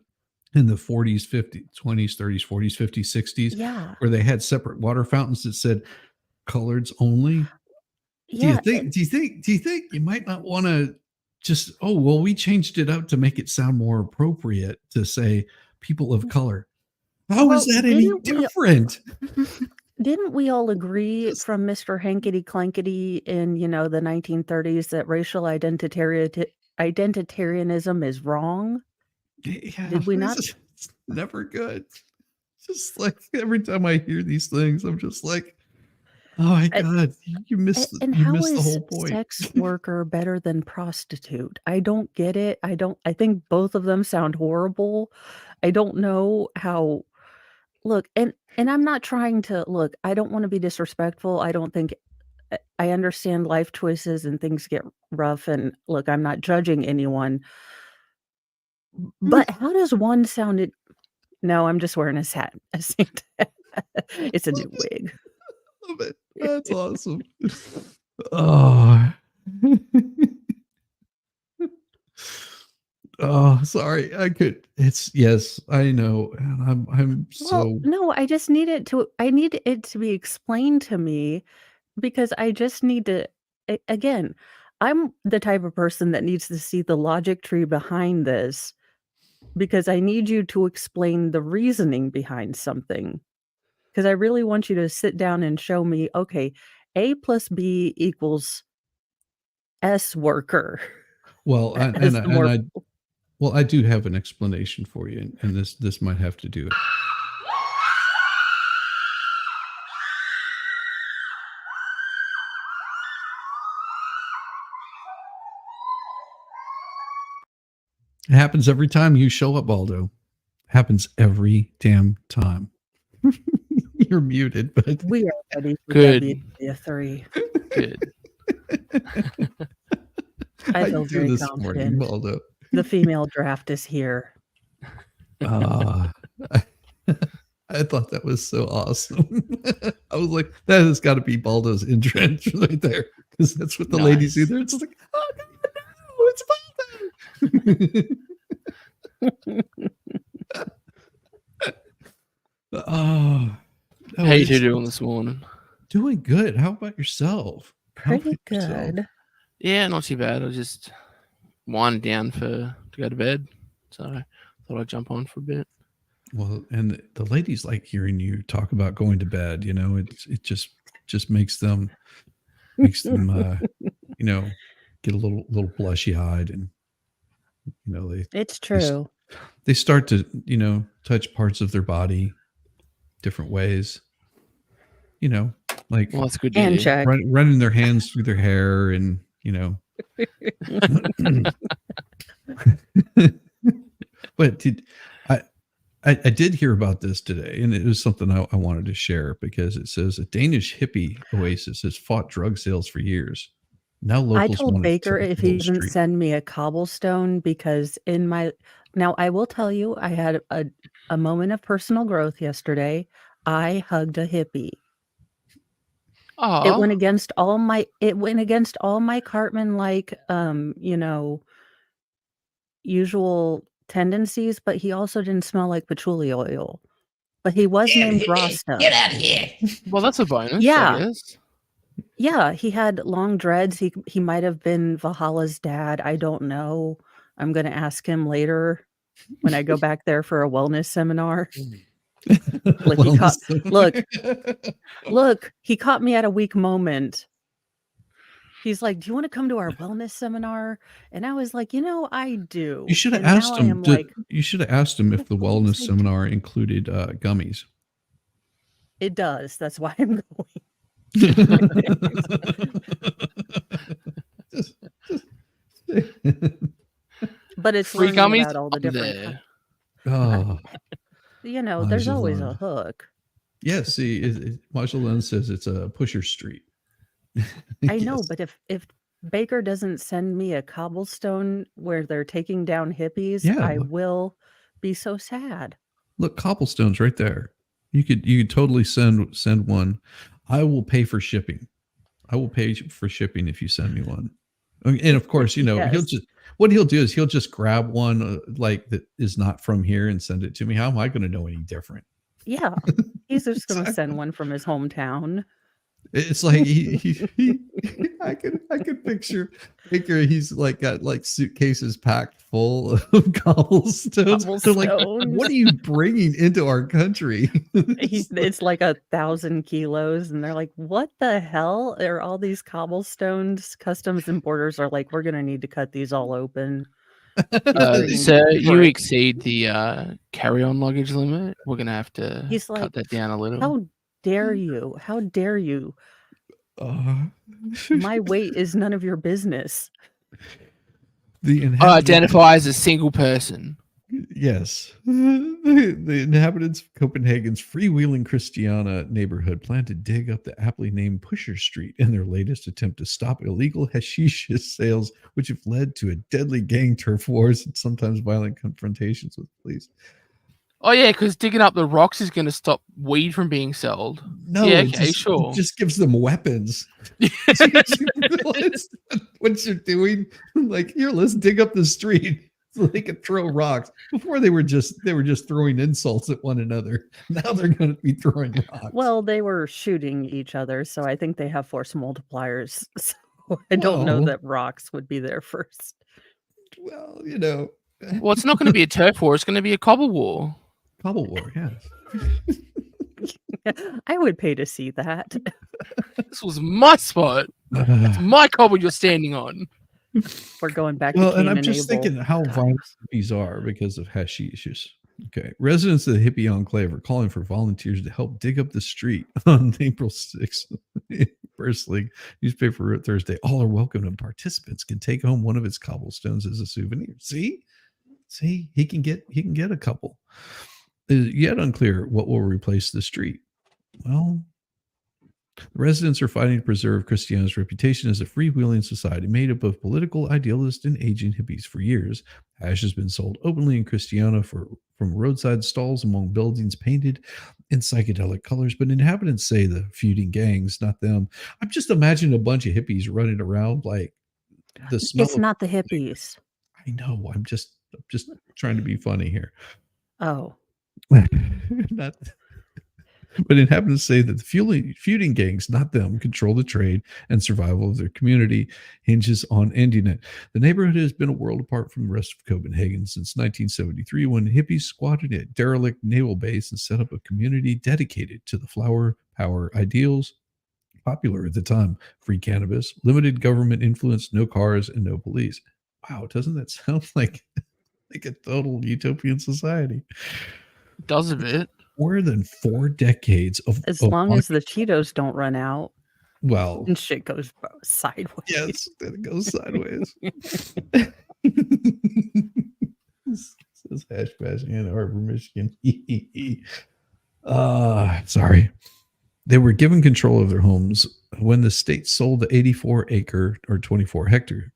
40s, 50s, 20s, 30s, 40s, 50s, 60s, Yeah. where they had separate water fountains that said coloreds only. Yeah, Do you think you might not want to just, oh, well, we changed it up to make it sound more appropriate to say people of color. How is well, that any different? didn't we all agree Just from Mr. Hankety Clankety in, the 1930s that racial identitarianism is wrong? yeah, Did we not? it's never good. Just like every time I hear these things, I'm just like, oh my Uh, God, you missed and you how missed the is whole point. sex worker better than prostitute? I don't get it. I think both of them sound horrible. I don't know how. Look, and I'm not trying to look, I don't wanna be disrespectful. I don't think I understand life choices and things get rough, and look, I'm not judging anyone, but how does one sound it No, I'm just wearing a hat. A Santa hat. It's a new wig. Love it. That's awesome. Oh. Oh, sorry. Yes, I know. And I'm Well, so no, I need it to be explained to me because I just need to again, I'm the type of person that needs to see the logic tree behind this because I need you to explain the reasoning behind something. Because I really want you to sit down and show me, okay, A plus B equals S worker well, as the more. I do have an explanation for you, and this might have to do it. It happens every time you show up, Baldo. Happens every damn time. You're muted, but We are ready for Good. WW3. Good. I how feel you do very this morning, confident. Baldo? The female draft is here. Ah, I thought that was so awesome. I was like, that has got to be Baldo's entrance right there, because that's what the ladies do. Nice. There, it's like, oh no, it's Baldo. Oh, no, How you it's two doing this morning? doing good. How about yourself? How Pretty about yourself? good. Yeah, not too bad. I was just winding down to go to bed. so I thought I'd jump on for a bit. Well, and the ladies like hearing you talk about going to bed. You know, it just makes them get a little blushy eyed, and It's true. they start to touch parts of their body different ways. Like Well, that's good to Hand hear. check. running their hands through their hair, and But I did hear about this today, and it was something I wanted to share because it says a Danish hippie oasis has fought drug sales for years. Now I locals told want to Baker take if the he whole doesn't street. send me a cobblestone, because now I will tell you, I had a moment of personal growth yesterday. I hugged a hippie. It went Oh, against all my Cartman usual tendencies, but he also didn't smell like patchouli oil. But he was named Rasta. Get out of here. well, that's a bonus, Yeah. I guess. Yeah, he had long dreads. He might have been Valhalla's dad. I don't know. I'm gonna ask him later when I go back there for a wellness seminar. Look, he caught me at a weak moment. He's like, "Do you want to come to our wellness seminar?" And I was like, I do. You should have And now asked I him. am like, You should have asked him if the Of course wellness I seminar included gummies. it does. That's why I'm going. But it's Free learning gummies about all the up different there. Oh, there's always a Magellan. hook. Yeah, see, Magellan says it's a pusher street. I know, Yes. but if Baker doesn't send me a cobblestone where they're taking down hippies, Yeah, I look. will be so sad. Look, cobblestone's right there. You could totally send one. I will pay for shipping. I will pay for shipping if you send me one. And of course, Yes. he'll do is he'll just grab one like that is not from here and send it to me. How am I going to know any different? Yeah. He's just going to Exactly. send one from his hometown. It's like I could picture Baker. He's like got like suitcases packed full of cobblestones. They're like, what are you bringing into our country? It's like 1,000 kilos, and they're like, "What the hell are all these cobblestones?" Customs and Borders are like, "We're gonna need to cut these all open." So you exceed the carry-on luggage limit. We're gonna have to He's like, cut that down a little. How dare you? How dare you? My weight is none of your business. The identify as a single person. Yes. The inhabitants of Copenhagen's freewheeling Christiana neighborhood plan to dig up the aptly named Pusher Street in their latest attempt to stop illegal hashish sales, which have led to a deadly gang turf wars and sometimes violent confrontations with police. Oh yeah, because digging up the rocks is going to stop weed from being sold. No, yeah, it just gives them weapons. What you're doing, like, here, let's dig up the street so they can throw rocks. Before they were just throwing insults at one another. Now they're going to be throwing rocks. Well, they were shooting each other, so I think they have force multipliers. So I don't know that rocks would be there first. Well, Well, it's not going to be a turf war. It's going to be a cobble war. Cobble war, yes. I would pay to see that. This was my spot. It's my cobble you're standing on. We're going back Well, to and Cain I'm just Abel. thinking how violent these are because of hashish. Okay. Residents of the hippie enclave are calling for volunteers to help dig up the street on April 6th. First League newspaper wrote Thursday. All are welcome and participants can take home one of its cobblestones as a souvenir. See, he can get a couple. It is yet unclear what will replace the street. Well, the residents are fighting to preserve Christiana's reputation as a freewheeling society made up of political idealists and aging hippies. For years, hash has been sold openly in Christiana from roadside stalls among buildings painted in psychedelic colors. But inhabitants say the feuding gangs, not them. I'm just imagining a bunch of hippies running around like the smell. It's not the hippies. I know. I'm just trying to be funny here. Oh. Not But it happened to say that the feuding gangs, not them, control the trade and survival of their community hinges on ending it. The neighborhood has been a world apart from the rest of Copenhagen since 1973, when hippies squatted at derelict naval base and set up a community dedicated to the flower power ideals popular at the time: free cannabis, limited government influence, no cars, and no police. Wow, doesn't that sound like a total utopian society? Does a bit. More than 4 decades of As long as the Cheetos don't run out well, and shit goes sideways. yes, then it goes sideways. Says hash bash Ann Arbor, Michigan. Sorry. They were given control of their homes when the state sold the 84-acre or 24-hectare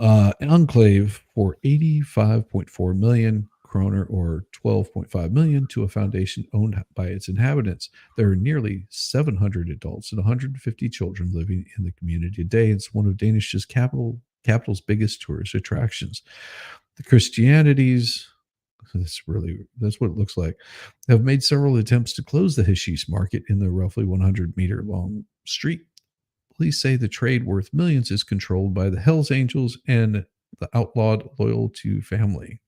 enclave for 85.4 million kroner or 12.5 million to a foundation owned by its inhabitants. There are nearly 700 adults and 150 children living in the community today. It's one of Danish's capital's biggest tourist attractions. The Christianities, that's what it looks like, have made several attempts to close the hashish market in the roughly 100-meter long street. Police say the trade worth millions is controlled by the Hells Angels and the outlawed loyal to family.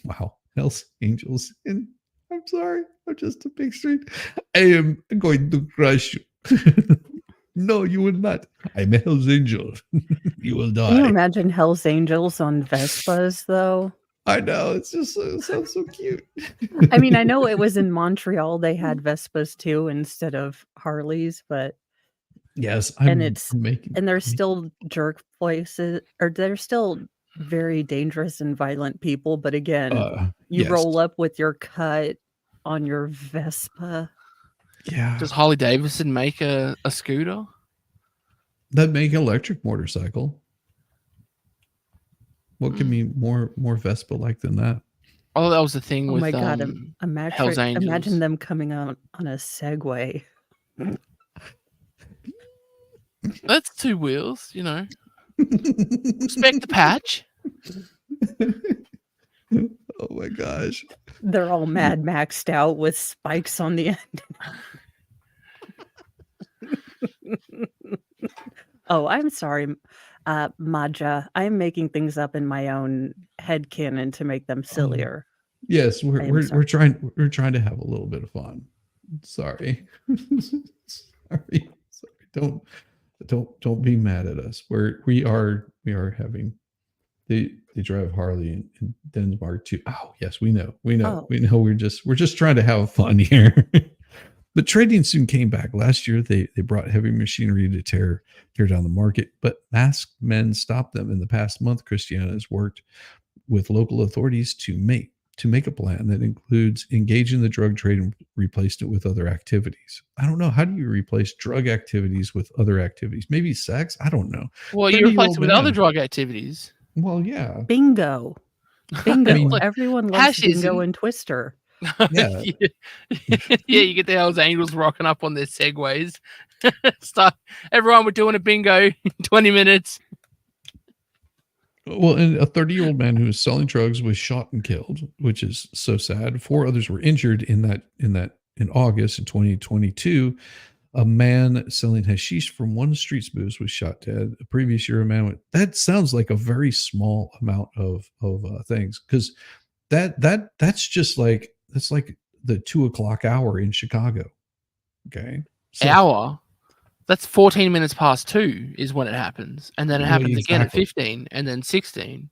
Wow, Hells Angels. And I'm sorry, I'm just a big street. I am going to crush you. No, you will not. I'm a Hells Angel. You will die. Can you imagine Hell's Angels on Vespas, though? I know, it's just it sounds so cute. I mean, I know it was in Montreal they had Vespas too instead of Harleys, but yes, and there's still jerk places, or they're still very dangerous and violent people. But again, you yes. roll up with your cut on your Vespa. Yeah. Does Harley Davidson make a scooter? That make an electric motorcycle. What can be more Vespa like than that? Oh, that was the thing Oh with my god! Hell's Angels. Imagine them coming out on a Segway. That's 2 wheels, you know. Respect the patch. Oh my gosh. They're all Mad Maxed out with spikes on the end. Oh, I'm sorry, Maja. I'm making things up in my own headcanon to make them sillier. Yes, we're trying to have a little bit of fun. Sorry. Sorry. Don't be mad at us. We are having they drive Harley in Denmark too. Oh yes, we know. Oh. We know we're just trying to have fun here. But trading soon came back. Last year they brought heavy machinery to tear down the market, but masked men stopped them. In the past month, Christiana has worked with local authorities to make a plan that includes engaging the drug trade and replaced it with other activities. I don't know. How do you replace drug activities with other activities? Maybe sex? I don't know. Well, you replace it with other drug activities. Well, yeah. Bingo. Bingo. I mean, everyone loves hashes bingo and Twister. Yeah. Yeah, you get the Hells Angels rocking up on their Segways. Start everyone, we're doing a bingo in 20 minutes. Well, and a 30-year-old man who was selling drugs was shot and killed, which is so sad. 4 others were injured in August in 2022. A man selling hashish from one street booth was shot dead. A previous year, a man that sounds like a very small amount of things, because that's just like the 2:00 hour in Chicago. Okay, so, Hour. That's 14 minutes past 2 is when it happens. And then it happens again at 15 and then 16.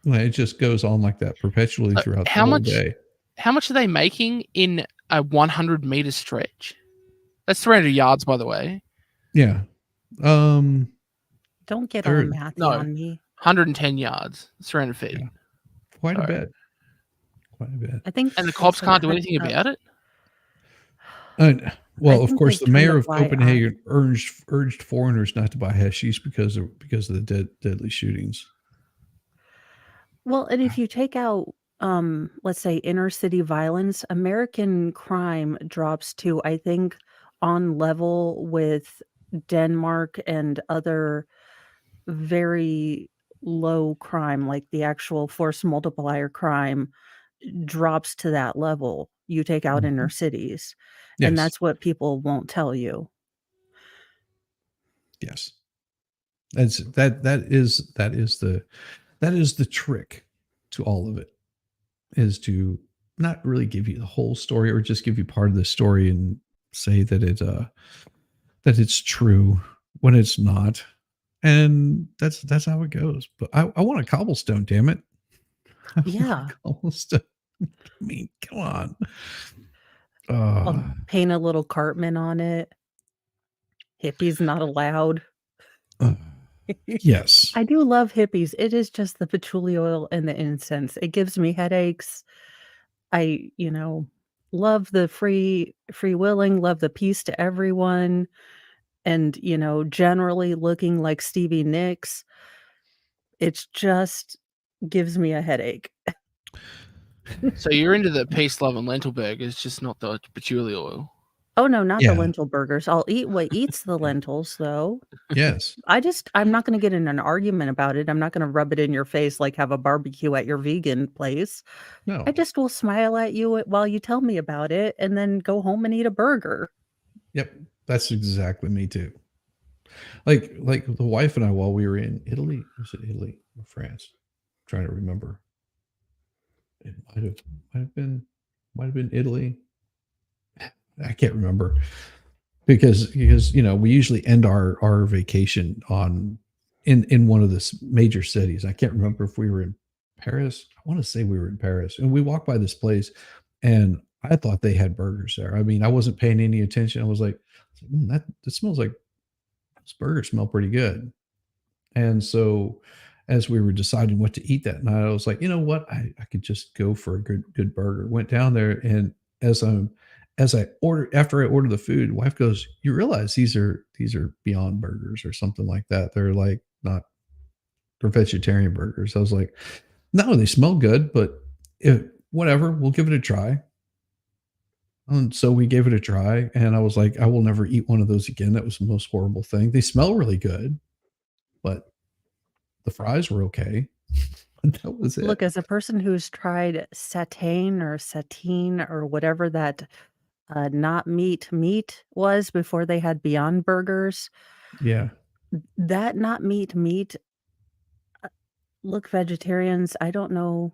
Well, it just goes on like that perpetually throughout the whole day. How much are they making in a 100-meter stretch? That's 300 yards, by the way. Yeah. Don't get all mathy on me. 110 yards, 300 feet. Yeah. Quite a bit. I think, and the cops can't do anything about it? Well, of course, the mayor of Copenhagen urged foreigners not to buy hashish because of the deadly shootings. Well, and if you take out, let's say, inner city violence, American crime drops to, I think, on level with Denmark and other very low crime, like the actual force multiplier crime drops to that level. you take out inner Mhm. cities. And Yes. that's what people won't tell you. Yes. That is the trick to all of it, is to not really give you the whole story or just give you part of the story and say that that it's true when it's not. And that's how it goes. But I want a cobblestone, damn it. I want a Yeah. cobblestone. I mean, come on. I'll paint a little Cartman on it. Hippies not allowed. Yes. I do love hippies. It is just the patchouli oil and the incense. It gives me headaches. I, love the free willing, love the peace to everyone, and, generally looking like Stevie Nicks. It's just gives me a headache. So you're into the peace, love, and lentil burgers, just not the patchouli oil. Oh, no, not the Yeah. lentil burgers. I'll eat what eats the lentils, though. Yes. I'm not going to get in an argument about it. I'm not going to rub it in your face like have a barbecue at your vegan place. No. I just will smile at you while you tell me about it and then go home and eat a burger. Yep. That's exactly me too. Like the wife and I, while we were in Italy, was it Italy or France? I'm trying to remember. It might have been Italy. I can't remember. Because we usually end our vacation on in one of the major cities. I can't remember if we were in Paris. I want to say we were in Paris, and we walked by this place, and I thought they had burgers there. I mean, I wasn't paying any attention. I was like, that smells like this burger smell pretty good. And so, as we were deciding what to eat that night, I was like, you know what, I could just go for a good burger. Went down there, and as I ordered, after I ordered the food, wife goes, "You realize these are Beyond Burgers or something like that? They're like not they're vegetarian burgers." I was like, "No, they smell good, but whatever, we'll give it a try." And so we gave it a try, and I was like, "I will never eat one of those again." That was the most horrible thing. They smell really good, but the fries were okay. That was it. Look, as a person who's tried satine or whatever that not meat was before they had Beyond Burgers, Yeah. that not meat, look, vegetarians, I don't know.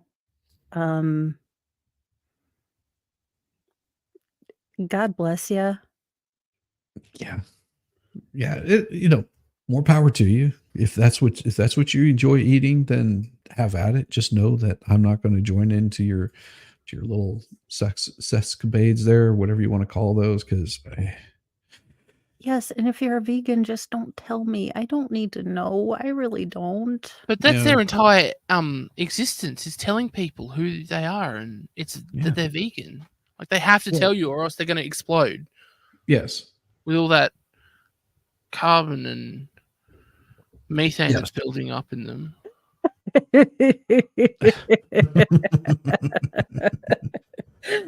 God bless you. Yeah. Yeah. More power to you. If that's what you enjoy eating, then have at it. Just know that I'm not going to join into your little sexcapades there, whatever you want to call those, because Yes, and if you're a vegan, just don't tell me. I don't need to know. I really don't. But that's Yeah. their entire existence, is telling people who they are, and it's Yeah. that they're vegan. Like, they have to Well- tell you, or else they're going to explode yes. with all that carbon and methane Yeah. that's building up in them.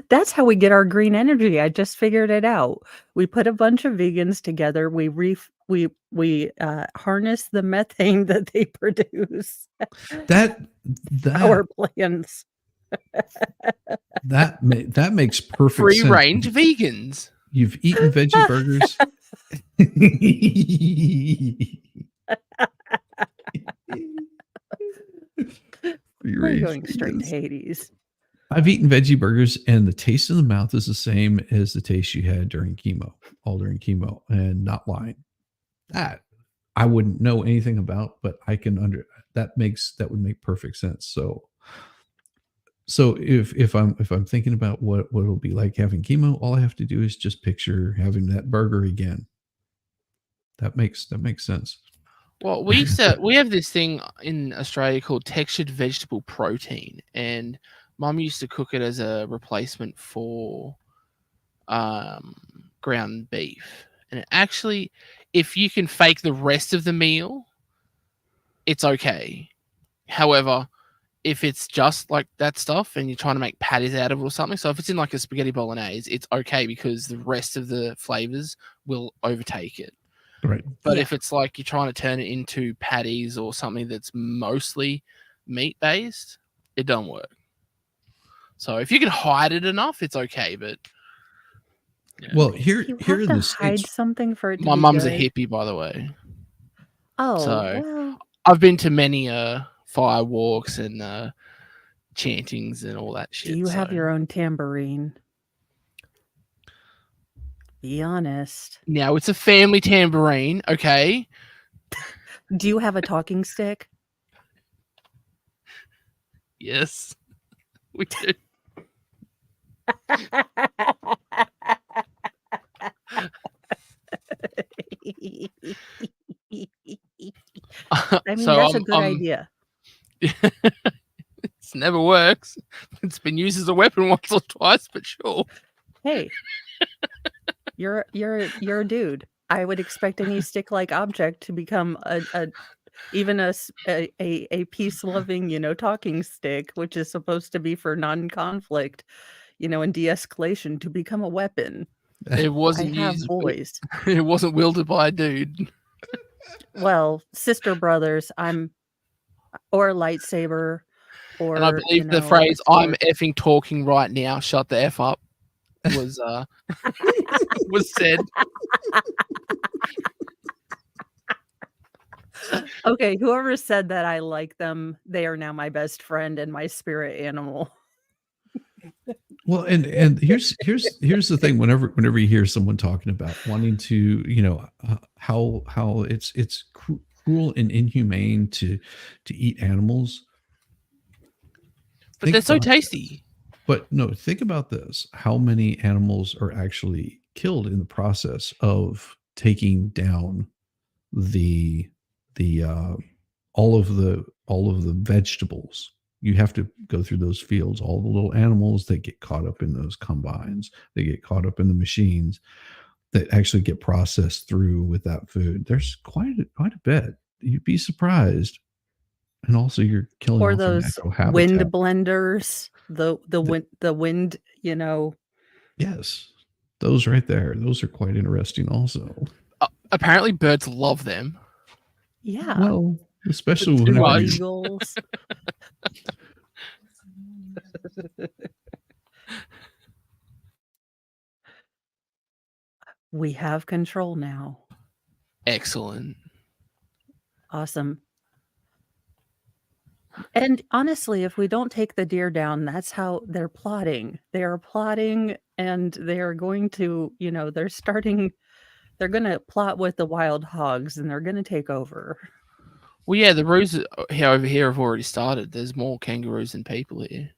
That's how we get our green energy. I just figured it out. We put a bunch of vegans together. We harness the methane that they produce. That Power plants. that makes perfect Free sense. range vegans. You've eaten veggie burgers. We're going straight to Hades. I've eaten veggie burgers, and the taste in the mouth is the same as the taste you had during chemo, and not lying. That I wouldn't know anything about, but I can that would make perfect sense. So if I'm thinking about what it'll be like having chemo, all I have to do is just picture having that burger again. That makes sense. Well, we have this thing in Australia called textured vegetable protein, and Mum used to cook it as a replacement for ground beef. And it actually, if you can fake the rest of the meal, it's okay. However, if it's just like that stuff and you're trying to make patties out of it or something, so if it's in like a spaghetti bolognese, it's okay because the rest of the flavors will overtake it. Right. But Yeah. if it's like you're trying to turn it into patties or something that's mostly meat based, it don't work. So if you can hide it enough, it's okay. But Well, here You here have in to the hide States, something for it to my be mum's a good. hippie, by the way. Oh, So well, I've been to many fire walks and chantings and all that do shit. you have so. your own tambourine? Be honest. Now it's a family tambourine, okay? Do you have a talking stick? Yes, we do. I mean, So that's a good idea. It's never works. It's been used as a weapon once or twice, but sure. Hey, you're a dude. I would expect any stick-like object to become even a peace-loving, talking stick, which is supposed to be for non-conflict, and de-escalation, to become a weapon. It I wasn't have used. boys. It wasn't wielded by a dude. Well, sister brothers, or a lightsaber, And I or believe the a phrase "I'm sword. effing talking right now, shut the f up" was was said. Okay, whoever said that, I like them. They are now my best friend and my spirit animal. well, and here's the thing. Whenever you hear someone talking about wanting to, how it's cruel and inhumane to eat animals, But think they're so about this. tasty. But no, think about this: how many animals are actually killed in the process of taking down the all of the vegetables? You have to go through those fields, all the little animals that get caught up in those combines, they get caught up in the machines that actually get processed through with that food. There's quite a bit. You'd be surprised. And also you're killing Or off their those natural wind habitat. blenders, the wind, Yes. Those right there. Those are quite interesting also. Apparently, birds love them. yeah, Well, especially Too whenever much. you're, eagles. We have control now. Excellent. Awesome. And honestly, if we don't take the deer down, that's how they're plotting. They are plotting, and they are going to, they're going to plot with the wild hogs, and they're going to take over. Well, yeah, the roos over here have already started. There's more kangaroos than people here.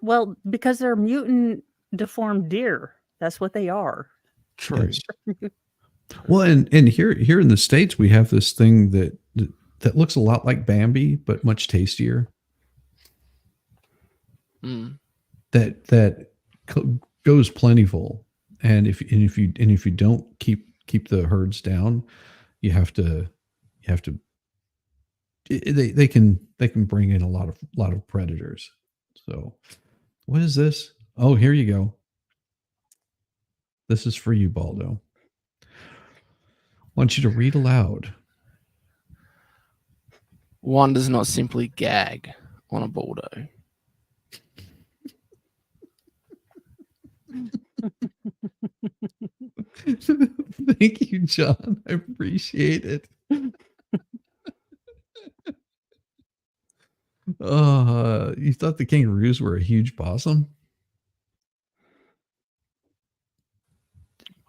Well, because they're mutant deformed deer. That's what they are. True. yes. Well, and here in the States, we have this thing that looks a lot like Bambi, but much tastier. Mm. That goes plentiful, and if you don't keep the herds down, you have to they can bring in a lot of predators. So what is this? Oh, here you go. This is for you, Baldo. I want you to read aloud. One does not simply gag on a Baldo. Thank you, John. I appreciate it. You thought the kangaroos were a huge possum?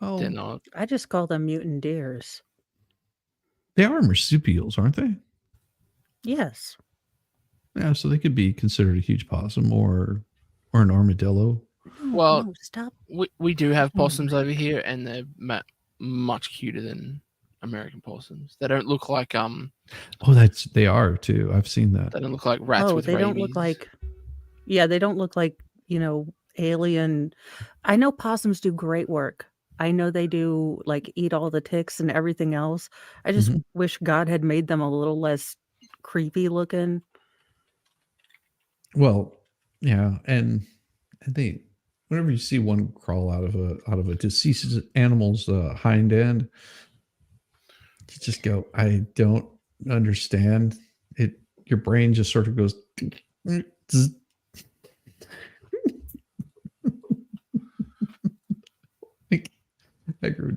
Well, They're not. I just call them mutant deers. they are marsupials, aren't they? Yes. Yeah, so they could be considered a huge possum or an armadillo. Well, no, stop. We do have possums over here, and they're much cuter than American possums. They don't look like Oh, they are too. I've seen that. They don't look like rats with They rabies. don't look like, they don't look like, alien. I know possums do great work. I know they do, like, eat all the ticks and everything else. I just wish God had made them a little less creepy looking. Well, yeah, and they whenever you see one crawl out of a deceased animal's hind end, you just go, I don't understand it. Your brain just sort of goes.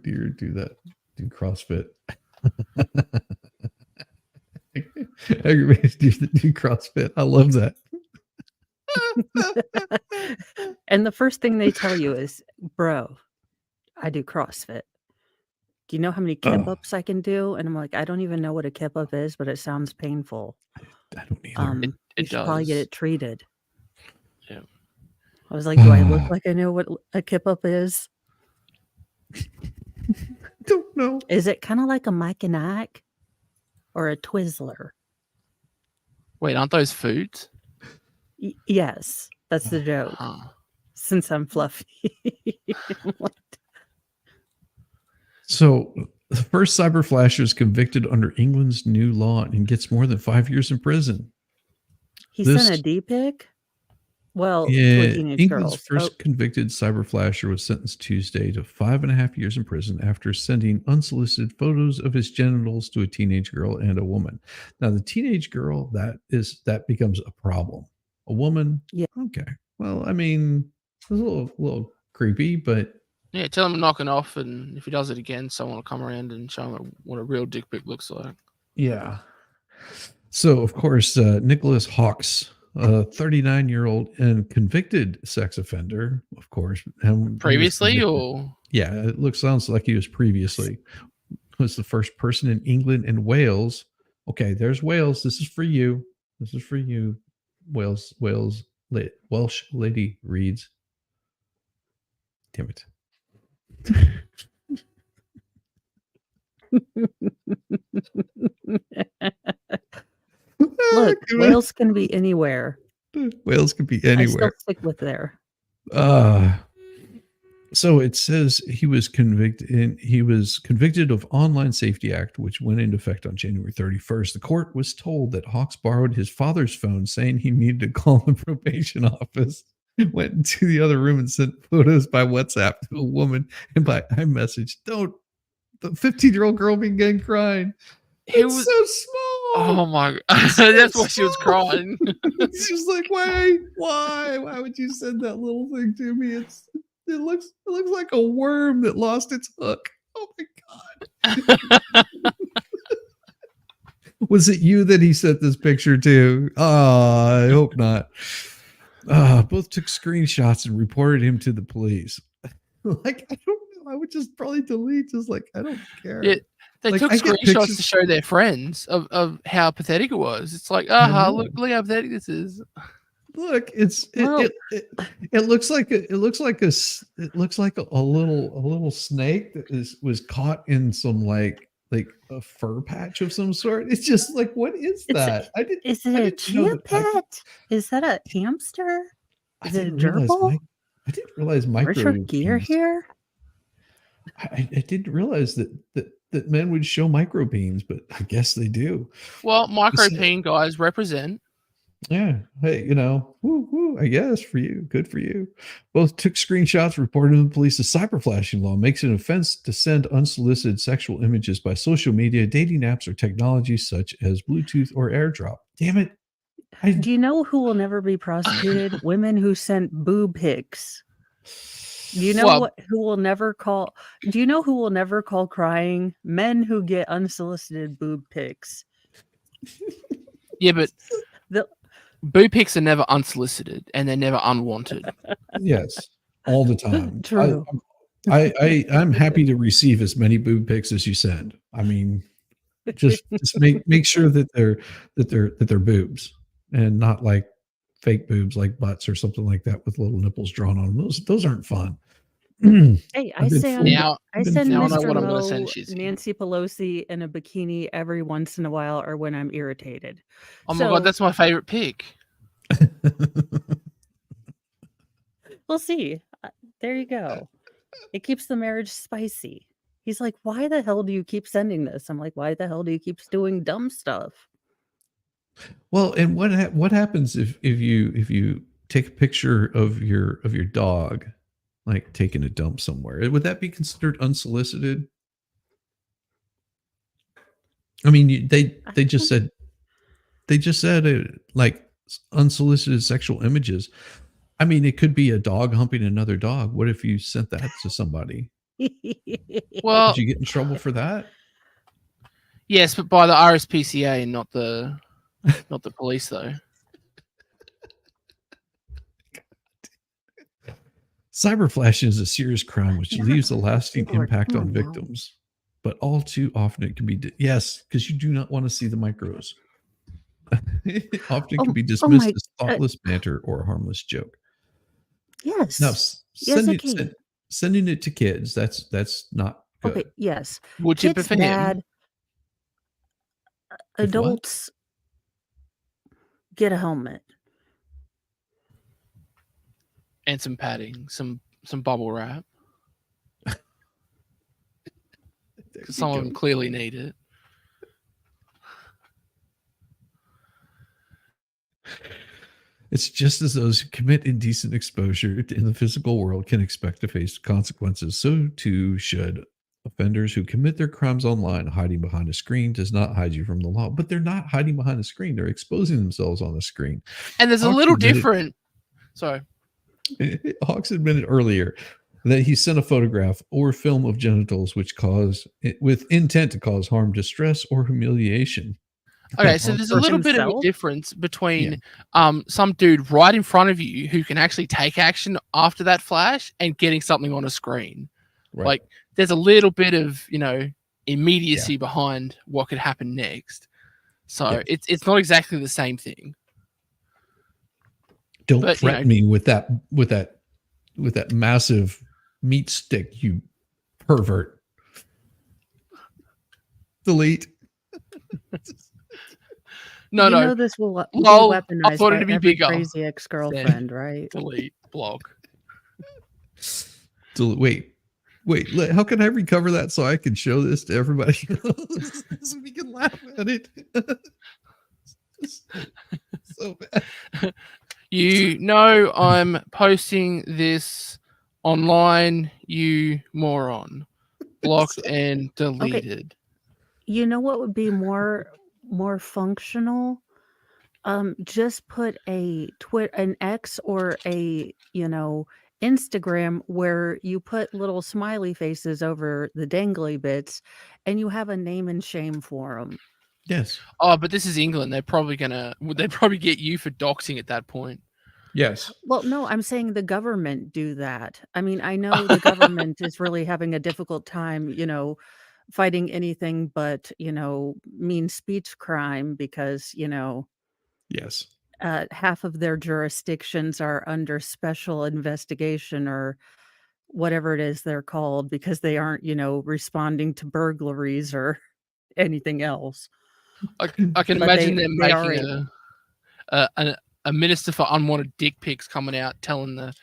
dear, do CrossFit. Aggravated deer that do CrossFit. I love that. And the first thing they tell you is, bro, I do CrossFit. Do you know how many kip ups I can do? And I'm like, I don't even know what a kip up is, but it sounds painful. I don't either. You It should probably get does. it treated. Yeah. I was like, do I look like I know what a kip up is? Don't know. Is it kind of like a Mike and Ike or a Twizzler? Wait, aren't those foods? Yes, that's the joke. Huh. Since I'm fluffy. What? So the first cyber flasher is convicted under England's new law and gets more than 5 years in prison. He This- sent a D pic? Well, to a Yeah, teenage England's girl. first convicted cyber flasher was sentenced Tuesday to 5.5 years in prison after sending unsolicited photos of his genitals to a teenage girl and a woman. Now, the teenage girl, that becomes a problem. A woman, Yeah. okay. Well, I mean, it's a little creepy, but Yeah, tell him to knock it off, and if he does it again, someone will come around and show him what a real dick pic looks like. yeah. So, of course, Nicholas Hawks, a 39-year-old and convicted sex offender, of course. and he was Previously, convicted- or Yeah, it sounds like he was previously. Was the first person in England and Wales. Okay, there's Wales. This is for you. This is for you. Welsh lady reads. Damn it. Look, Wales can be anywhere. Wales could be I still anywhere. stick with there. So it says he was convicted of Online Safety Act, which went into effect on January 31st. The court was told that Hawks borrowed his father's phone, saying he needed to call the probation office. Went into the other room and sent photos by WhatsApp to a woman and by iMessage. Don't the 15-year-old girl began crying. He It's was. so small. Oh my god! That's why she was small. crying. She's like, why would you send that little thing to me? It looks like a worm that lost its hook. Oh my god. Was it you that he sent this picture to? I hope not. Both took screenshots and reported him to the police. Like, I don't know. I would just probably delete, just like, I don't care. Yeah, they Like, took I get screenshots pictures- to show their friends of how pathetic it was. It's like, I aha, know. look how pathetic this is. Look, it looks like a little snake that was caught in some like a fur patch of some sort. It's just like, what is that? Is I it a didn't know chia that I could- pet? Is that a hamster? I Is it a didn't realize gerbil? I didn't realize Where's your gear beans- here? I didn't realize that men would show micro beans, but I guess they do. Well, micro It's- peen guys represent. Yeah. Hey, woo, I guess for you. Good for you. Both took screenshots, reported to the police. The cyber flashing law makes it an offense to send unsolicited sexual images by social media, dating apps, or technologies such as Bluetooth or AirDrop. Damn it. Do you know who will never be prosecuted? Women who sent boob pics. Do you know Well- who will never call? Do you know who will never call crying? Men who get unsolicited boob pics. Yeah, but The- boob pics are never unsolicited and they're never unwanted. Yes. All the time. True. I'm happy to receive as many boob pics as you send. I mean, just make sure that they're boobs and not like fake boobs like butts or something like that with little nipples drawn on them. Those aren't fun. Hey, I I've been send fooled. Now, I been send now I know Mr. what I'm gonna Mo, send Shizzy. Nancy Pelosi in a bikini every once in a while, or when I'm irritated. oh my So- god, that's my favorite pic. We'll see. There you go. It keeps the marriage spicy. He's like, why the hell do you keep sending this? I'm like, why the hell do you keep doing dumb stuff? Well, and what happens if you take a picture of your dog, like taking a dump somewhere? Would that be considered unsolicited? I mean, they just said like unsolicited sexual images. I mean, it could be a dog humping another dog. What if you sent that to somebody? Well, Did you get in trouble for that? yes, but by the RSPCA and not the police, though. Cyberflashing is a serious crime which Yeah, leaves a lasting Lord, impact come on on now. victims, but all too often it can be yes, because you do not want to see the micros. It often can be dismissed my, as thoughtless banter or a harmless joke. yes, Now, yes, it can. sending it to kids, that's not good. Okay, yes, Would you kids for him? bad. If what? Adults get a helmet. And some padding, some bubble wrap. There Because you some of go. them clearly need it. It's just as those who commit indecent exposure in the physical world can expect to face consequences, so too should offenders who commit their crimes online. Hiding behind a screen does not hide you from the law, but they're not hiding behind a screen. They're exposing themselves on a screen. And there's a Hawks little admitted- different. Sorry. Hawks admitted earlier that he sent a photograph or film of genitals which cause with intent to cause harm, distress, or humiliation. Okay, so there's a For little bit of a himself? difference between some dude right in front of you who can actually take action after that flash and getting something on a screen. Right. Like there's a little bit of, immediacy behind what could happen next. So it's not exactly the same thing. Don't threaten me with that massive meat stick, you pervert. Delete. You know this will be Lol, I weaponized thought by it'd be every bigger. crazy ex-girlfriend, right? Delete, block. Wait, how can I recover that so I can show this to everybody else so we can laugh at it? So bad. You know I'm posting this online, you moron. Blocked and deleted. You know what would be more functional? Just put an X or a Instagram where you put little smiley faces over the dangly bits, and you have a name and shame for them. Yes. Oh, but this is England. They'd probably get you for doxing at that point. Yes. Well, no, I'm saying the government do that. I mean, I know the government is really having a difficult time, fighting anything but, mean speech crime because, Yes. half of their jurisdictions are under special investigation or whatever it is they're called because they aren't, responding to burglaries or anything else. I can But imagine them they are making able. a minister for unwanted dick pics coming out telling the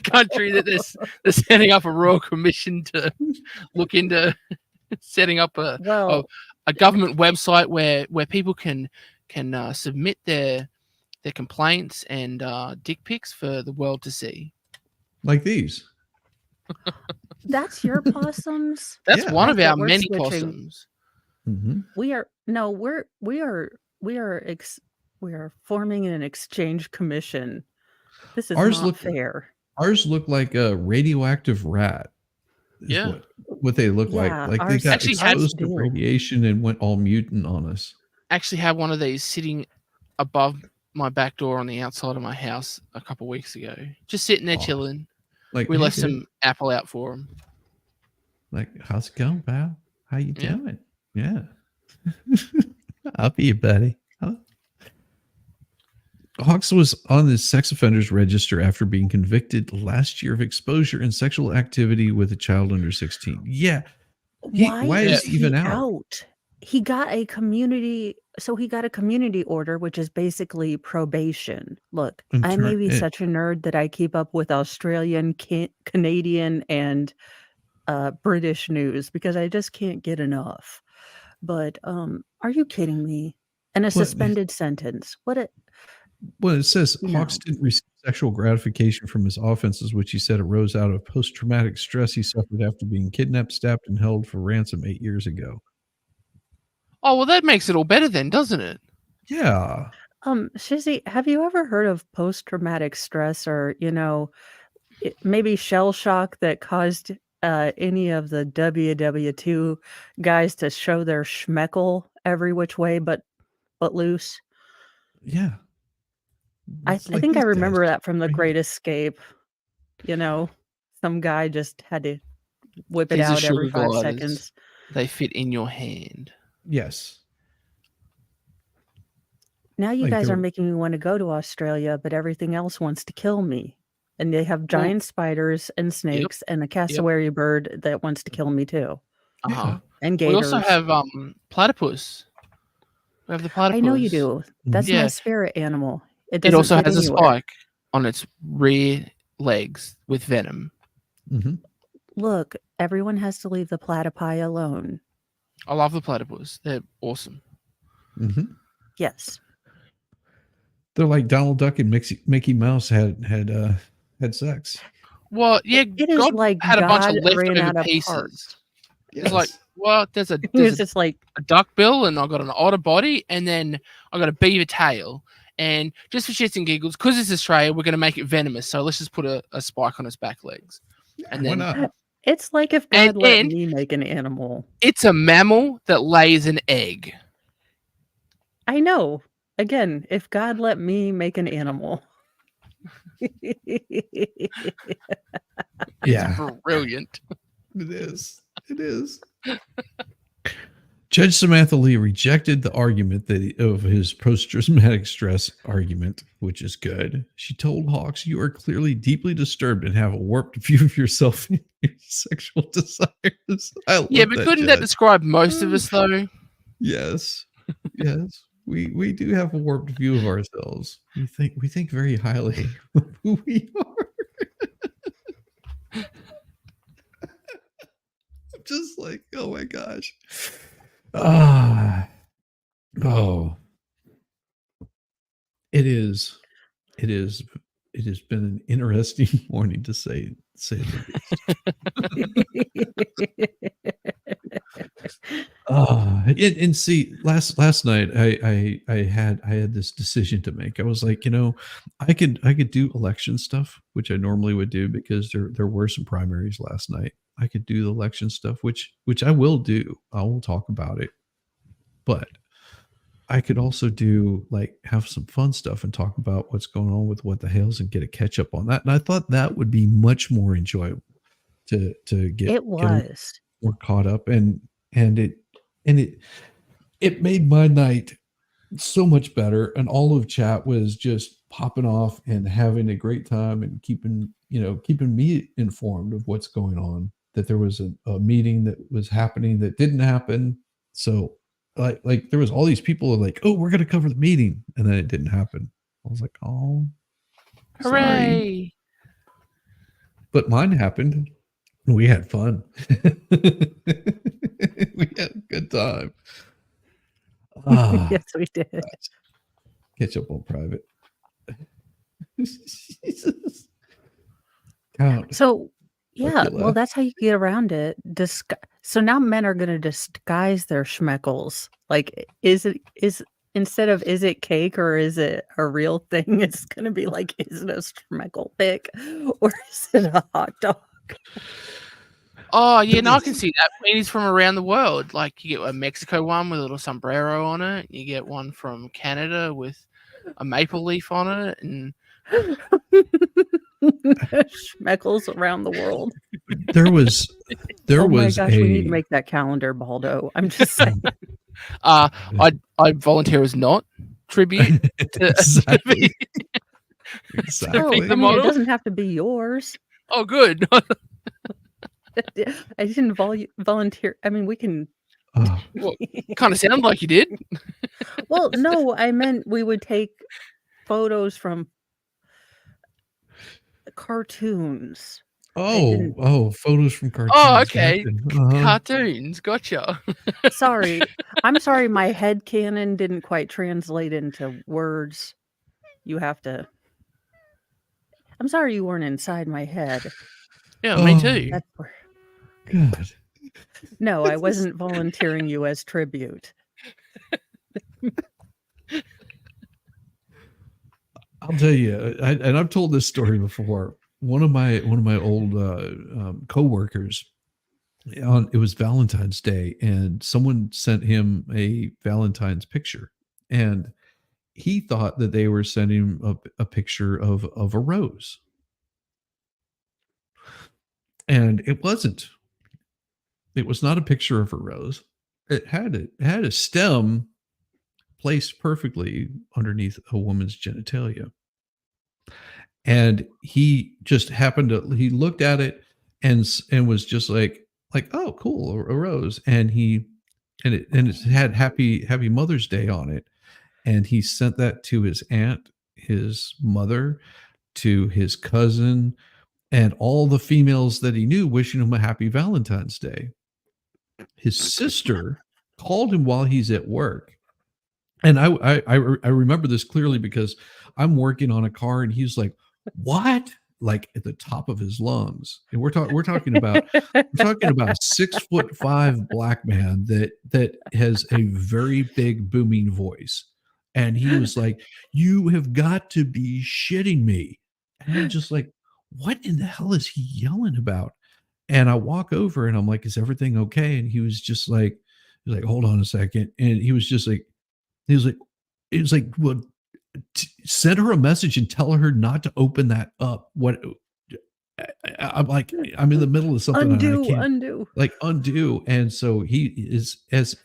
country that they're setting up a royal commission to look into setting up a government website where people can submit their complaints and dick pics for the world to see. Like these. That's your possums. That's one of I our thought we're many switching. possums. Mm-hmm. We are forming an exchange commission. This is not fair. Ours look like a radioactive rat. Yeah. What they look like. Like they got exposed to radiation and went all mutant on us. Actually had one of these sitting above my back door on the outside of my house a couple of weeks ago. Just sitting there chilling. Like we left some apple out for him. Like, how's it going, pal? How you doing? Yeah. I'll be your buddy. Huh? Hawks was on the sex offenders register after being convicted last year of exposure and sexual activity with a child under 16. Yeah. Why is he even out? He got a community order, which is basically probation. Look, I may be such a nerd that I keep up with Australian, Canadian, and British news because I just can't get enough. But are you kidding me? And a suspended sentence. Well, it says Hawks didn't receive sexual gratification from his offenses, which he said arose out of post-traumatic stress he suffered after being kidnapped, stabbed, and held for ransom 8 years ago. Oh, well, that makes it all better then, doesn't it? Yeah. Shizzy, have you ever heard of post-traumatic stress or, maybe shell shock that caused any of the WW2 guys to show their schmeckle every which way but loose. Yeah. I It's like think I these guys remember that from The right here. Great Escape. You know, some guy just had to whip it These are out every sugar 5 gliders. seconds. They fit in your hand. Yes. Now you Like guys they are were, making me want to go to Australia, but everything else wants to kill me. And they have Well, giant spiders and snakes and a cassowary bird that wants to kill me too. uh-huh. And We also gators. have platypus. We have the platypus. I know you do. That's my Yeah. spirit animal. It It doesn't also fit has a anywhere. spike on its rear legs with venom. Mhm. Look, everyone has to leave the platypi alone. I love the platypus. They're awesome. Mhm. Yes. They're like Donald Duck and Mickey Mouse had sex. Well, yeah, It is God like had a bunch of God ran leftover out of pieces. parts. It's like, Yes. well, there's It was a just like, duck bill, and I got an otter body, and then I got a beaver tail. And just for shits and giggles, because it's Australia, we're going to make it venomous. So let's just put a spike on its back legs. And Why then not? it's like if And- God let and- me make an animal. it's a mammal that lays an egg. I know. Again, if God let me make an animal. Yeah, Brilliant. it is. It is. Judge Samantha Lee rejected the argument of his post-traumatic stress argument, which is good. She told Hawks, "You are clearly deeply disturbed and have a warped view of yourself and your sexual desires." I love Yeah, but couldn't that Judge. describe most of us, though? Yes, yes. We do have a warped view of ourselves. We think very highly of who we are. I'm just like, oh my gosh. Oh. It is. It is. It has been an interesting morning to say the least. And see, last night I had this decision to make. I was like, I could do election stuff, which I normally would do because there were some primaries last night. I could do the election stuff, which I will do. I will talk about it, but I could also do have some fun stuff and talk about what's going on with What the Hales and get a catch up on that. And I thought that would be much more enjoyable to get It was. more caught up and it made my night so much better. And all of chat was just popping off and having a great time and keeping me informed of what's going on, that there was a meeting that was happening that didn't happen. So like there was all these people like, oh, we're going to cover the meeting. And then it didn't happen. I was like, oh, sorry. Hooray. But mine happened. We had fun. We had a good time. Yes, we did. Catch up on private. Jesus. Count. So, yeah, you well, laugh. that's how you get around it. So now men are going to disguise their schmeckles. Like, is instead of is it cake or is it a real thing? It's going to be like, is it a schmeckle pick or is it a hot dog? Oh, yeah, no, I can see that. Meanies from around the world. Like, you get a Mexico one with a little sombrero on it. You get one from Canada with a maple leaf on it. And Schmeckles around the world. There was Oh my gosh, we need to make that calendar, Baldo. I'm just saying. I volunteer as not tribute to exactly. Oh, Exactly. the I mean, model? it doesn't have to be yours. oh, good. I didn't volunteer. I mean, we can. Oh, Kind of sounded like you did. Well, no, I meant we would take photos from cartoons. photos from cartoons. Oh, okay. Gotcha. Uh-huh. Cartoons. Gotcha. Sorry. I'm sorry, my head canon didn't quite translate into words. You have to. I'm sorry you weren't inside my head. Yeah, me too. That's where... God. No, I wasn't volunteering you as tribute. I'll tell you, and I've told this story before. One of my old coworkers it was Valentine's Day, and someone sent him a Valentine's picture, and he thought that they were sending a picture of a rose, and it wasn't. It was not a picture of a rose. It had a stem placed perfectly underneath a woman's genitalia. And he just happened to he looked at it and was just like, oh, cool, a rose. And it had happy Mother's Day on it. And he sent that to his aunt, his mother, to his cousin, and all the females that he knew, wishing him a happy Valentine's Day. His sister called him while he's at work. And I remember this clearly because I'm working on a car and he's like, what? Like at the top of his lungs. And we're talking about a 6'5" black man that has a very big booming voice. And he was like, you have got to be shitting me. And I'm just like, what in the hell is he yelling about? And I walk over and I'm like, is everything okay? And he was like, hold on a second. And he was like, well, send her a message and tell her not to open that up. What I'm like, I'm in the middle of something. Undo. And so he is as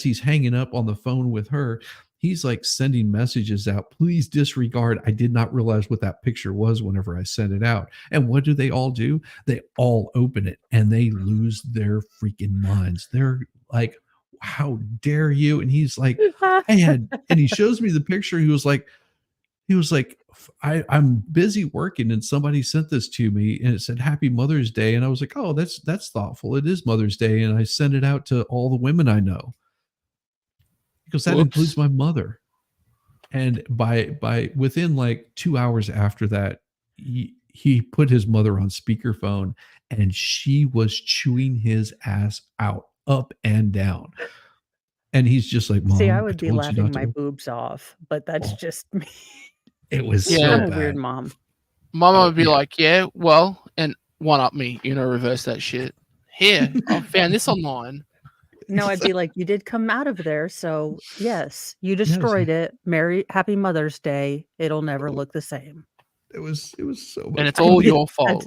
he's hanging up on the phone with her, he's like sending messages out. Please disregard. I did not realize what that picture was whenever I sent it out. And what do? They all open it and they lose their freaking minds. They're like, how dare you? And he's like, and he shows me the picture. He was like, I'm busy working and somebody sent this to me and it said Happy Mother's Day. And I was like, oh, that's thoughtful. It is Mother's Day. And I sent it out to all the women I know. Because that includes my mother. And by within like 2 hours after that, he put his mother on speakerphone and she was chewing his ass out, up and down. And he's just like, Mom, See, I would be told you laughing not my to. boobs off, but that's just me. It was Yeah. so I'm a bad. weird mom. Mama would be yeah. like, yeah, well, and one up me, reverse that shit. Here, I found this online. No, I'd be like, you did come out of there, so yes, you Yes. destroyed it. Happy Mother's Day. It'll never look the same. It was so much. And it's all I'd be- your fault.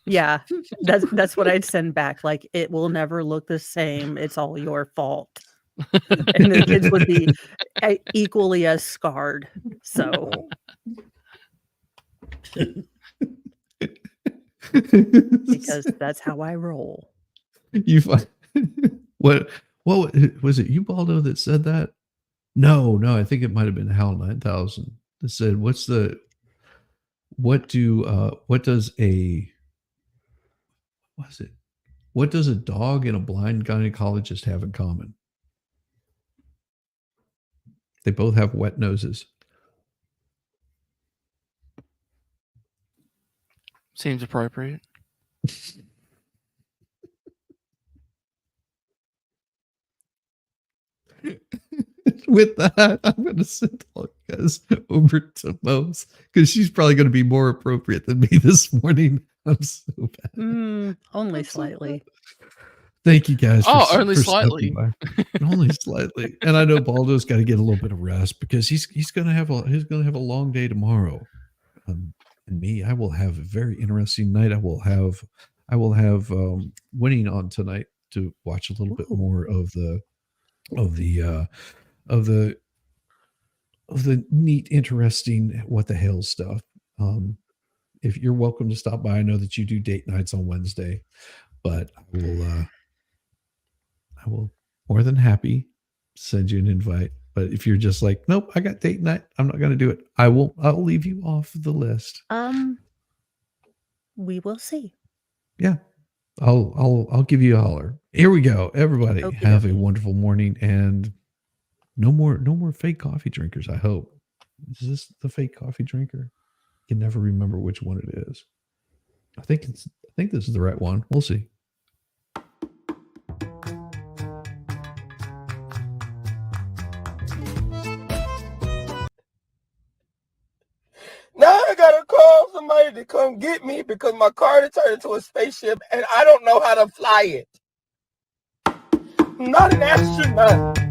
Yeah, that's what I'd send back. Like, it will never look the same. It's all your fault. And the kids would be equally as scarred. So because that's how I roll. You find what was it? You, Baldo, that said that? No, I think it might have been Hal 9000 that said, what does a dog and a blind gynecologist have in common? They both have wet noses. Seems appropriate. With that, I'm going to send all you guys over to Mo's because she's probably going to be more appropriate than me this morning. I'm so bad. Only slightly. Thank you guys. Only for slightly. stopping by. Only slightly. And I know Baldo's got to get a little bit of rest because he's going to have a long day tomorrow. And me, I will have a very interesting night. I will have Winning on tonight to watch a little bit more of the neat, interesting what the hell stuff. If you're welcome to stop by, I know that you do date nights on Wednesday, but I will more than happy send you an invite. But if you're just like, nope, I got date night, I'm not going to do it. I'll leave you off the list. We will see. Yeah. I'll give you a holler. Here we go. Everybody have a wonderful morning and no more fake coffee drinkers. I hope. Is this the fake coffee drinker? I can never remember which one it is. I think this is the right one. We'll see. Now I gotta call somebody to come get me because my car had turned into a spaceship and I don't know how to fly it. I'm not an astronaut.